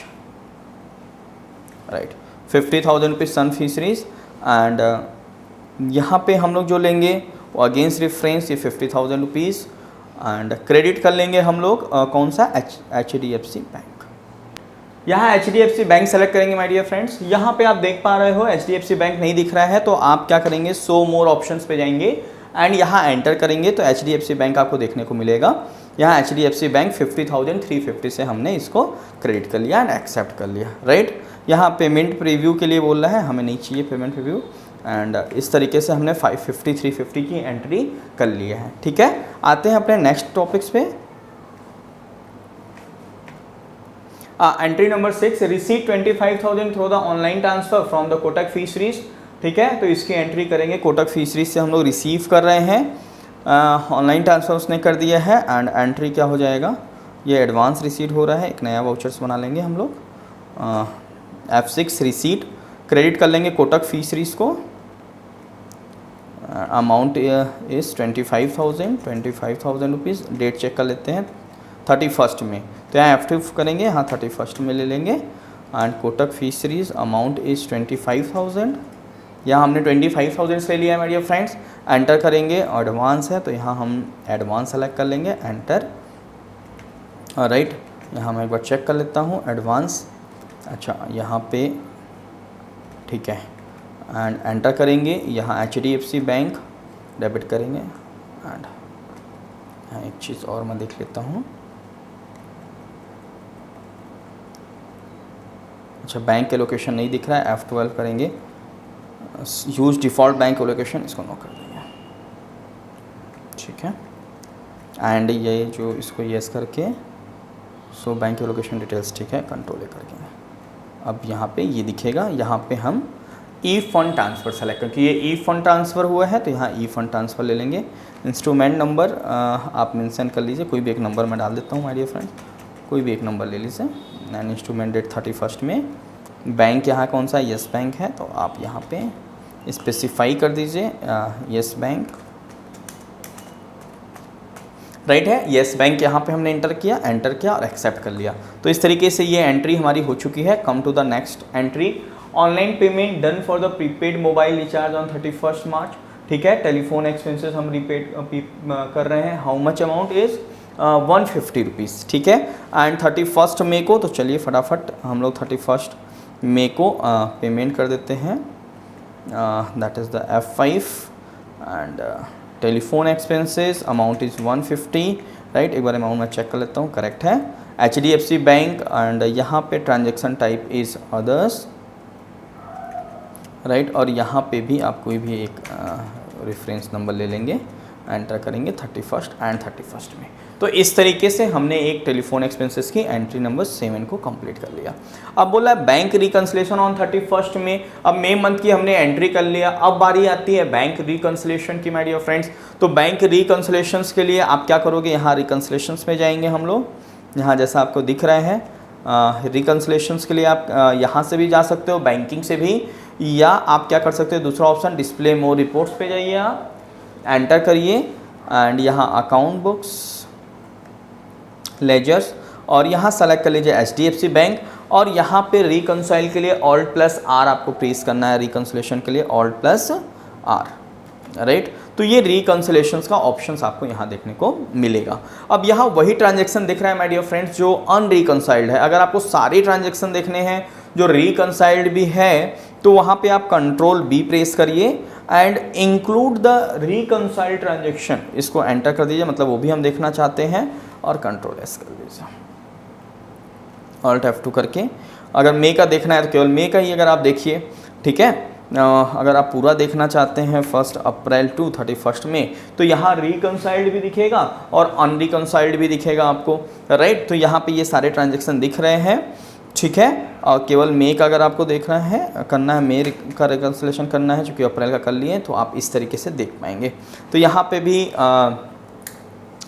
right, 50,000 rupees Sun fisheries and यहाँ पे हम लोग जो लेंगे वो अगेंस्ट रेफरेंस ये 50,000 रुपीज़ एंड क्रेडिट कर लेंगे हम लोग कौन सा, HDFC बैंक। यहाँ HDFC बैंक सेलेक्ट करेंगे माय डियर फ्रेंड्स। यहाँ पे आप देख पा रहे हो HDFC बैंक नहीं दिख रहा है, तो आप क्या करेंगे, शो मोर ऑप्शंस पे जाएंगे एंड यहाँ एंटर करेंगे तो HDFC बैंक आपको देखने को मिलेगा। यहाँ HDFC बैंक 50,350 से हमने इसको क्रेडिट कर लिया एंड एक्सेप्ट कर लिया, राइट। यहाँ पेमेंट प्रीव्यू के लिए बोल रहा है, हमें नहीं चाहिए पेमेंट प्रीव्यू एंड इस तरीके से हमने 550 350 की एंट्री कर लिया है, ठीक है। आते हैं अपने नेक्स्ट टॉपिक्स पे। Entry number 6, receive 25,000 through the online transfer from the Kotak fisheries, ठीक है, तो इसकी एंट्री करेंगे। कोटक फिशरीज से हम लोग रिसीव कर रहे हैं, ऑनलाइन ट्रांसफ़र उसने कर दिया है एंड एंट्री क्या हो जाएगा, ये एडवांस रिसीट हो रहा है, एक नया वाउचर्स बना लेंगे हम लोग। F6 रिसीट क्रेडिट कर लेंगे कोटक फिशरीज को, amount is 25,000 rupees, date cheque कर लेते हैं 31 में, तो यहाँ F2 करेंगे, यहाँ 31 में ले लेंगे and Kotak fisheries amount is 25,000, यहाँ हमने 25,000 से लिया है माय डियर फ्रेंड्स। एंटर करेंगे, एडवांस है तो यहाँ हम एडवांस सेलेक्ट कर लेंगे, एंटर, राइट, यहाँ मैं एक बार चेक कर लेता हूँ एडवांस, अच्छा यहाँ पे ठीक है, एंड एंटर करेंगे, यहाँ HDFC बैंक डेबिट करेंगे एंड यहाँ एक चीज़ और मैं देख लेता हूँ, अच्छा बैंक के लोकेशन नहीं दिख रहा है, F12 करेंगे, यूज डिफ़ॉल्ट बैंक लोकेशन, इसको नो कर देंगे, ठीक है, एंड ये जो इसको येस करके सो बैंक लोकेशन डिटेल्स, ठीक है, कंट्रोल करके अब यहाँ पे ये दिखेगा, यहाँ पे हम ई फंड ट्रांसफ़र सेलेक्ट करके, ये ई फंड ट्रांसफ़र हुआ है तो यहाँ ई फंड ट्रांसफ़र ले लेंगे। इंस्ट्रूमेंट नंबर आप मेंशन कर लीजिए, कोई भी एक नंबर मैं डाल देता हूँ माय डियर फ्रेंड्स, कोई भी एक नंबर ले लीजिए एंड इंस्ट्रूमेंट डेट 31 में, बैंक यहाँ कौन सा, येस बैंक है, तो आप यहाँ पे स्पेसिफाई कर दीजिए येस बैंक, राइट है, येस बैंक यहाँ पे हमने एंटर किया और एक्सेप्ट कर लिया। तो इस तरीके से ये एंट्री हमारी हो चुकी है। Come to the next entry, online payment done for the prepaid mobile recharge on 31 March, ठीक है, टेलीफोन एक्सपेंसेस हम रीपेड कर रहे हैं, how much amount is 150 rupees, ठीक है, एंड 31 मई को, तो चलिए फटाफट हम लोग 31 मई को पेमेंट कर देते हैं, that is the F5 and telephone expenses amount is 150, right, एक बार अमाउंट मैं चेक कर लेता हूँ, करेक्ट है, HDFC बैंक एंड यहाँ पे transaction type is others, right, और यहाँ पे भी आप कोई भी एक रेफरेंस नंबर ले लेंगे, एंटर करेंगे 31 एंड 31 में। तो इस तरीके से हमने एक टेलीफोन एक्सपेंसेस की एंट्री नंबर 7 को कंप्लीट कर लिया। अब बोला बैंक रिकन्सिलेशन ऑन 31 में, अब मई मंथ की हमने एंट्री कर लिया, अब बारी आती है बैंक रिकन्सिलेशन की माय डियर फ्रेंड्स। तो बैंक रिकन्सिलेशंस के लिए आप क्या करोगे, यहाँ रिकन्सिलेशंस में जाएंगे हम लोग, यहाँ जैसा आपको दिख रहा है रिकन्सिलेशंस के लिए आप यहाँ से भी जा सकते हो, बैंकिंग से भी, या आप क्या कर सकते हो, दूसरा ऑप्शन डिस्प्ले मोर रिपोर्ट्स पे जाइए, आप एंटर करिए एंड यहाँ अकाउंट बुक्स, लेजर्स, और यहाँ सेलेक्ट कर लीजिए HDFC बैंक, और यहाँ पे रिकंसाइल के लिए Alt+R आपको प्रेस करना है, रिकंसिलेशन के लिए Alt+R, राइट। तो ये रिकंसिलेशंस का ऑप्शंस आपको यहाँ देखने को मिलेगा। अब यहाँ वही ट्रांजैक्शन दिख रहा है माय डियर फ्रेंड्स जो अनरिकंसाइल्ड है। अगर आपको सारे ट्रांजैक्शन देखने हैं जो रिकंसाइल्ड भी है तो वहाँ पे आप Ctrl+B प्रेस करिए and include the reconciled transaction, इसको एंटर कर दीजिए, मतलब वो भी हम देखना चाहते हैं, और Ctrl+S कर दीजिए, Alt+F2 करके। अगर मे का देखना है तो केवल मे का ही अगर आप देखिए, ठीक है। अगर आप पूरा देखना चाहते हैं 1 अप्रैल टू 31 मई, तो यहाँ रिकंसाइल्ड भी दिखेगा और अनरिकंसाइल्ड भी दिखेगा आपको, राइट। तो यहाँ पे ये सारे ट्रांजैक्शन दिख रहे हैं, ठीक है। और केवल मे का अगर आपको देखना है, करना है, मे का रिकंसिलेशन करना है, चूँकि अप्रैल का कर लिए, तो आप इस तरीके से देख पाएंगे। तो यहाँ पे भी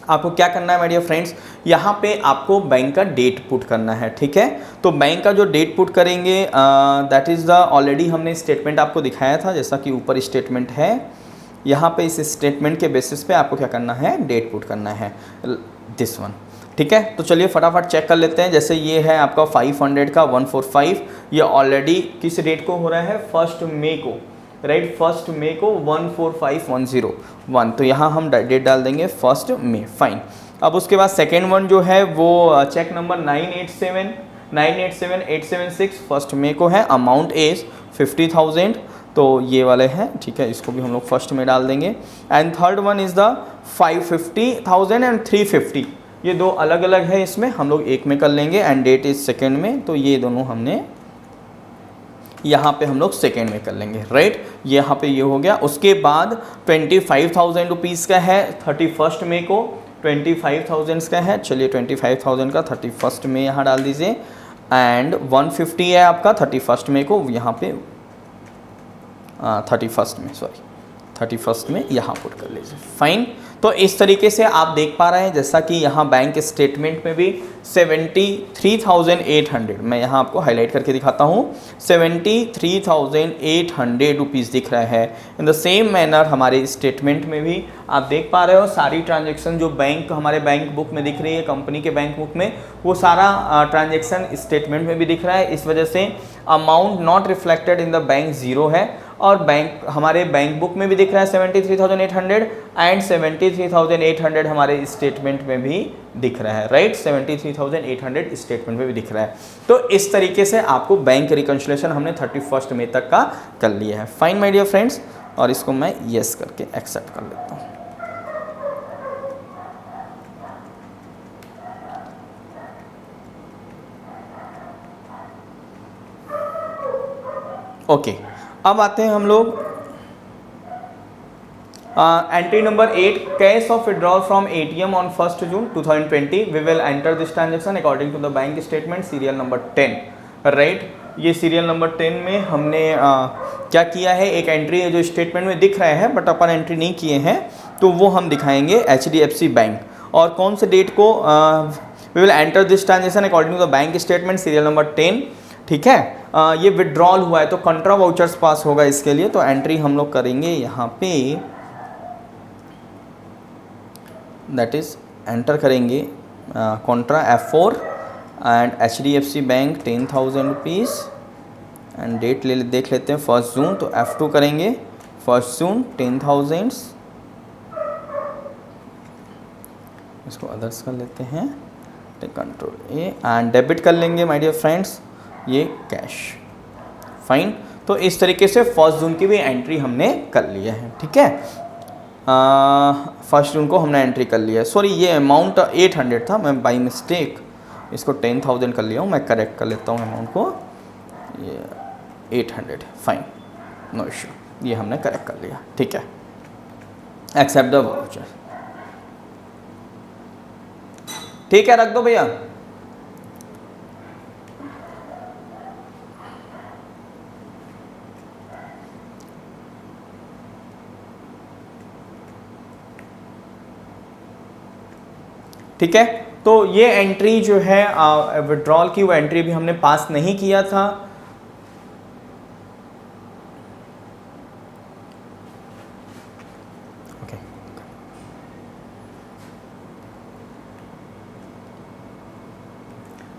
आपको क्या करना है माय डियर फ्रेंड्स, यहाँ पे आपको बैंक का डेट पुट करना है, ठीक है। तो बैंक का जो डेट पुट करेंगे दैट इज़ द, ऑलरेडी हमने स्टेटमेंट आपको दिखाया था, जैसा कि ऊपर स्टेटमेंट है, यहाँ पे इस स्टेटमेंट के बेसिस पे आपको क्या करना है, डेट पुट करना है, दिस वन, ठीक है। तो चलिए फटाफट चेक कर लेते हैं। जैसे ये है आपका 500 का 145, ये ऑलरेडी किस डेट को हो रहा है, 1 मई को, राइट, 1 मई को 145101, तो यहाँ हम डेट डाल देंगे 1 मई, फाइन। अब उसके बाद सेकेंड वन जो है वो चेक नंबर 987876 1 मई को है, अमाउंट इज 50,000, तो ये वाले हैं, ठीक है, इसको भी हम लोग 1 में डाल देंगे। And third one is the 550,000 and 350, ये दो अलग अलग है, इसमें हम लोग एक में कर लेंगे, एंड डेट इज सेकेंड में, तो ये दोनों हमने यहाँ पे हम लोग सेकेंड में कर लेंगे, राइट। यहाँ पे ये हो गया। उसके बाद 25,000 रुपीज़ का है 31 मई को, 25,000 का है, चलिए 25,000 का 31 में यहाँ डाल दीजिए, एंड 150 है आपका 31 मई को, यहाँ पे 31 में यहाँ पुट कर लीजिए, फाइन। तो इस तरीके से आप देख पा रहे हैं, जैसा कि यहाँ बैंक स्टेटमेंट में भी 73,800, मैं यहाँ आपको हाईलाइट करके दिखाता हूँ, 73,800 रुपीज़ दिख रहा है। इन द सेम मैनर हमारे स्टेटमेंट में भी आप देख पा रहे हो सारी ट्रांजैक्शन जो बैंक हमारे बैंक बुक में दिख रही है, कंपनी के बैंक बुक में, वो सारा ट्रांजैक्शन स्टेटमेंट में भी दिख रहा है। इस वजह से amount not reflected in the bank zero है, और बैंक हमारे बैंक बुक में भी दिख रहा है 73,800 एंड 73,800 हमारे स्टेटमेंट में भी दिख रहा है, राइट। 73,800 स्टेटमेंट में भी दिख रहा है। तो इस तरीके से आपको बैंक रिकंसिलेशन हमने 31 मई तक का कर लिया है, फाइन माय डियर फ्रेंड्स। और इसको मैं यस करके एक्सेप्ट कर लेता हूँ। ओके, अब आते हैं हम लोग entry number 8, cash of withdrawal from ATM on 1 June 2020, we will enter this transaction according to the bank statement serial number 10, right. ये सीरियल नंबर 10 में हमने क्या किया है, एक एंट्री है जो स्टेटमेंट में दिख रहा है बट अपन एंट्री नहीं किए हैं, तो वो हम दिखाएंगे HDFC बैंक, और कौन से डेट को, we will enter this transaction according to the bank statement serial number 10, ठीक है। ये विड्रॉल हुआ है तो कंट्रा वाउचर्स पास होगा इसके लिए, तो एंट्री हम लोग करेंगे यहाँ पे, दैट इज एंटर करेंगे contra F4 and HDFC bank 10,000 rupees, and date देख लेते हैं 1 जून, तो F2 करेंगे 1 जून 10,000, इसको अदर्स कर लेते हैं, Ctrl A एंड डेबिट कर लेंगे माय डियर फ्रेंड्स ये कैश, फाइन। तो इस तरीके से 1 जून की भी एंट्री हमने कर लिया है, ठीक है। 1 जून को हमने एंट्री कर लिया है, सॉरी ये अमाउंट 800 था, मैं बाई मिस्टेक इसको 10,000 कर लिया हूँ, मैं करेक्ट कर लेता हूँ अमाउंट को, ये 800, फाइन, नो इशू, ये हमने करेक्ट कर लिया, ठीक है। एक्सेप्ट द वाउचर, ठीक है, रख दो भैया। ठीक है, तो ये एंट्री जो है विड्रॉल की, वो एंट्री भी हमने पास नहीं किया था।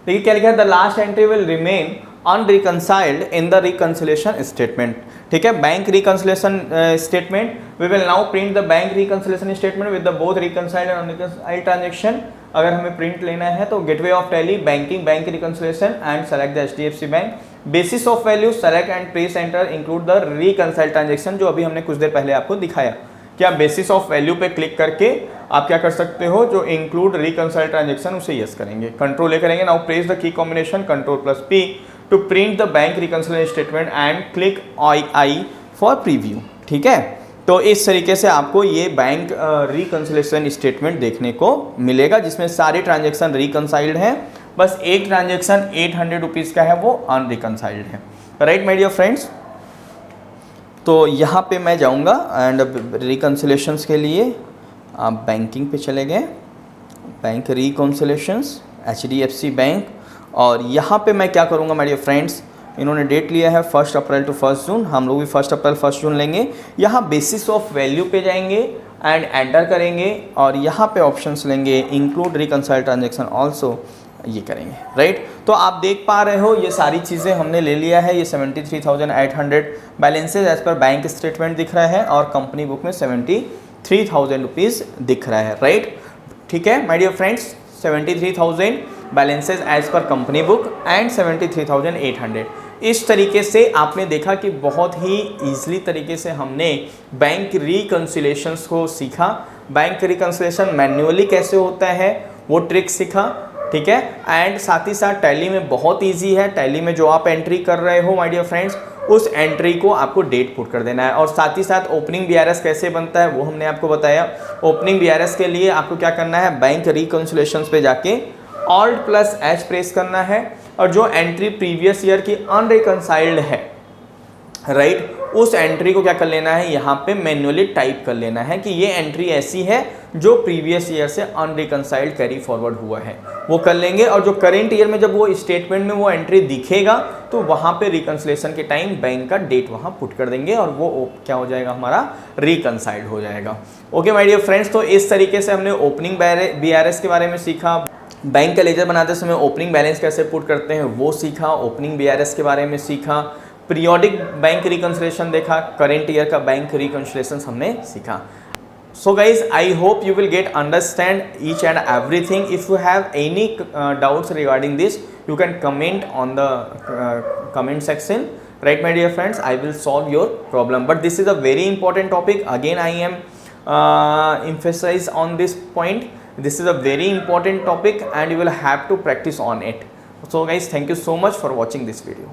देखिए क्या लिखा है, the last entry will remain unreconciled in the reconciliation statement. ठीक है, bank reconciliation statement, we will now print the bank reconciliation statement with the both reconciled and unreconciled transaction. अगर हमें प्रिंट लेना है तो gateway of tally, banking, bank reconciliation and select the HDFC bank. Basis of value select and press enter include the reconciled transaction, जो अभी हमने कुछ देर पहले आपको दिखाया। क्या बेसिस ऑफ वैल्यू पे क्लिक करके आप क्या कर सकते हो, जो इंक्लूड रिकंसाइल ट्रांजैक्शन उसे यस करेंगे, कंट्रोल ए करेंगे। Now press the key combination Ctrl+P to print the bank reconciliation statement and click I for preview. ठीक है, तो इस तरीके से आपको ये बैंक रिकंसिलेशन स्टेटमेंट देखने को मिलेगा, जिसमें सारे ट्रांजैक्शन रिकंसाइल्ड हैं, बस एक ट्रांजैक्शन 800 रुपीज़ का है वो अनरिकंसाइल्ड है। राइट माय डियर फ्रेंड्स, तो यहाँ पे मैं जाऊँगा एंड रिकंसिलेशंस के लिए आप बैंकिंग पे चले गए, बैंक रिकंसिलेशंस HDFC बैंक, और यहाँ पे मैं क्या करूँगा माय डियर फ्रेंड्स, इन्होंने डेट लिया है 1 अप्रैल टू 1 जून, हम लोग भी 1 अप्रैल 1 जून लेंगे। यहाँ बेसिस ऑफ वैल्यू पे जाएंगे एंड एंटर करेंगे और यहाँ पे ऑप्शंस लेंगे इंक्लूड रिकंसाइल ट्रांजैक्शन ऑल्सो, ये करेंगे। राइट, तो आप देख पा रहे हो ये सारी चीज़ें हमने ले लिया है। ये 73,800 बैलेंसेज एज पर बैंक स्टेटमेंट दिख रहा है और कंपनी बुक में 73,000 रुपीज़ दिख रहा है। राइट, ठीक है my dear friends, 73,000 balances as पर कंपनी बुक एंड 73,800। इस तरीके से आपने देखा कि बहुत ही ईजिली तरीके से हमने बैंक रिकंसिलेशंस को सीखा। बैंक रिकंसिलेशन मैन्युअली कैसे होता है वो ट्रिक सीखा। ठीक है, एंड साथ ही साथ टैली में बहुत इजी है। टैली में जो आप एंट्री कर रहे हो माय डियर फ्रेंड्स, उस एंट्री को आपको डेट पुट कर देना है। और साथ ही साथ ओपनिंग BRS कैसे बनता है वो हमने आपको बताया। ओपनिंग BRS के लिए आपको क्या करना है, बैंक रिकंसिलेशंस पे जाके Alt+H प्रेस करना है और जो एंट्री प्रीवियस ईयर की अनरिकंसाइल्ड है, राइट, उस एंट्री को क्या कर लेना है, यहाँ पे मैन्युअली टाइप कर लेना है कि ये एंट्री ऐसी है जो प्रीवियस ईयर से अनरिकंसाइल्ड कैरी फॉरवर्ड हुआ है, वो कर लेंगे। और जो करेंट ईयर में जब वो स्टेटमेंट में वो एंट्री दिखेगा तो वहाँ पे रिकंसिलेशन के टाइम बैंक का डेट वहाँ पुट कर देंगे और वो क्या हो जाएगा, हमारा रिकंसाइल्ड हो जाएगा। ओके माय डियर फ्रेंड्स, तो इस तरीके से हमने ओपनिंग BRS के बारे में सीखा, बैंक का लेजर बनाते समय ओपनिंग बैलेंस कैसे पुट करते हैं वो सीखा, ओपनिंग BRS के बारे में सीखा, पीरियोडिक बैंक रिकंसिलेशन देखा, करेंट ईयर का बैंक रिकंसिलेशन हमने सीखा। So guys, I hope you will get understand each and everything. If you have any doubts regarding this, you can comment on the comment section. Right my dear friends, I will solve your problem. But this is a very important topic. Again, I am emphasize on this point. This is a very important topic and you will have to practice on it. So guys, thank you so much for watching this video.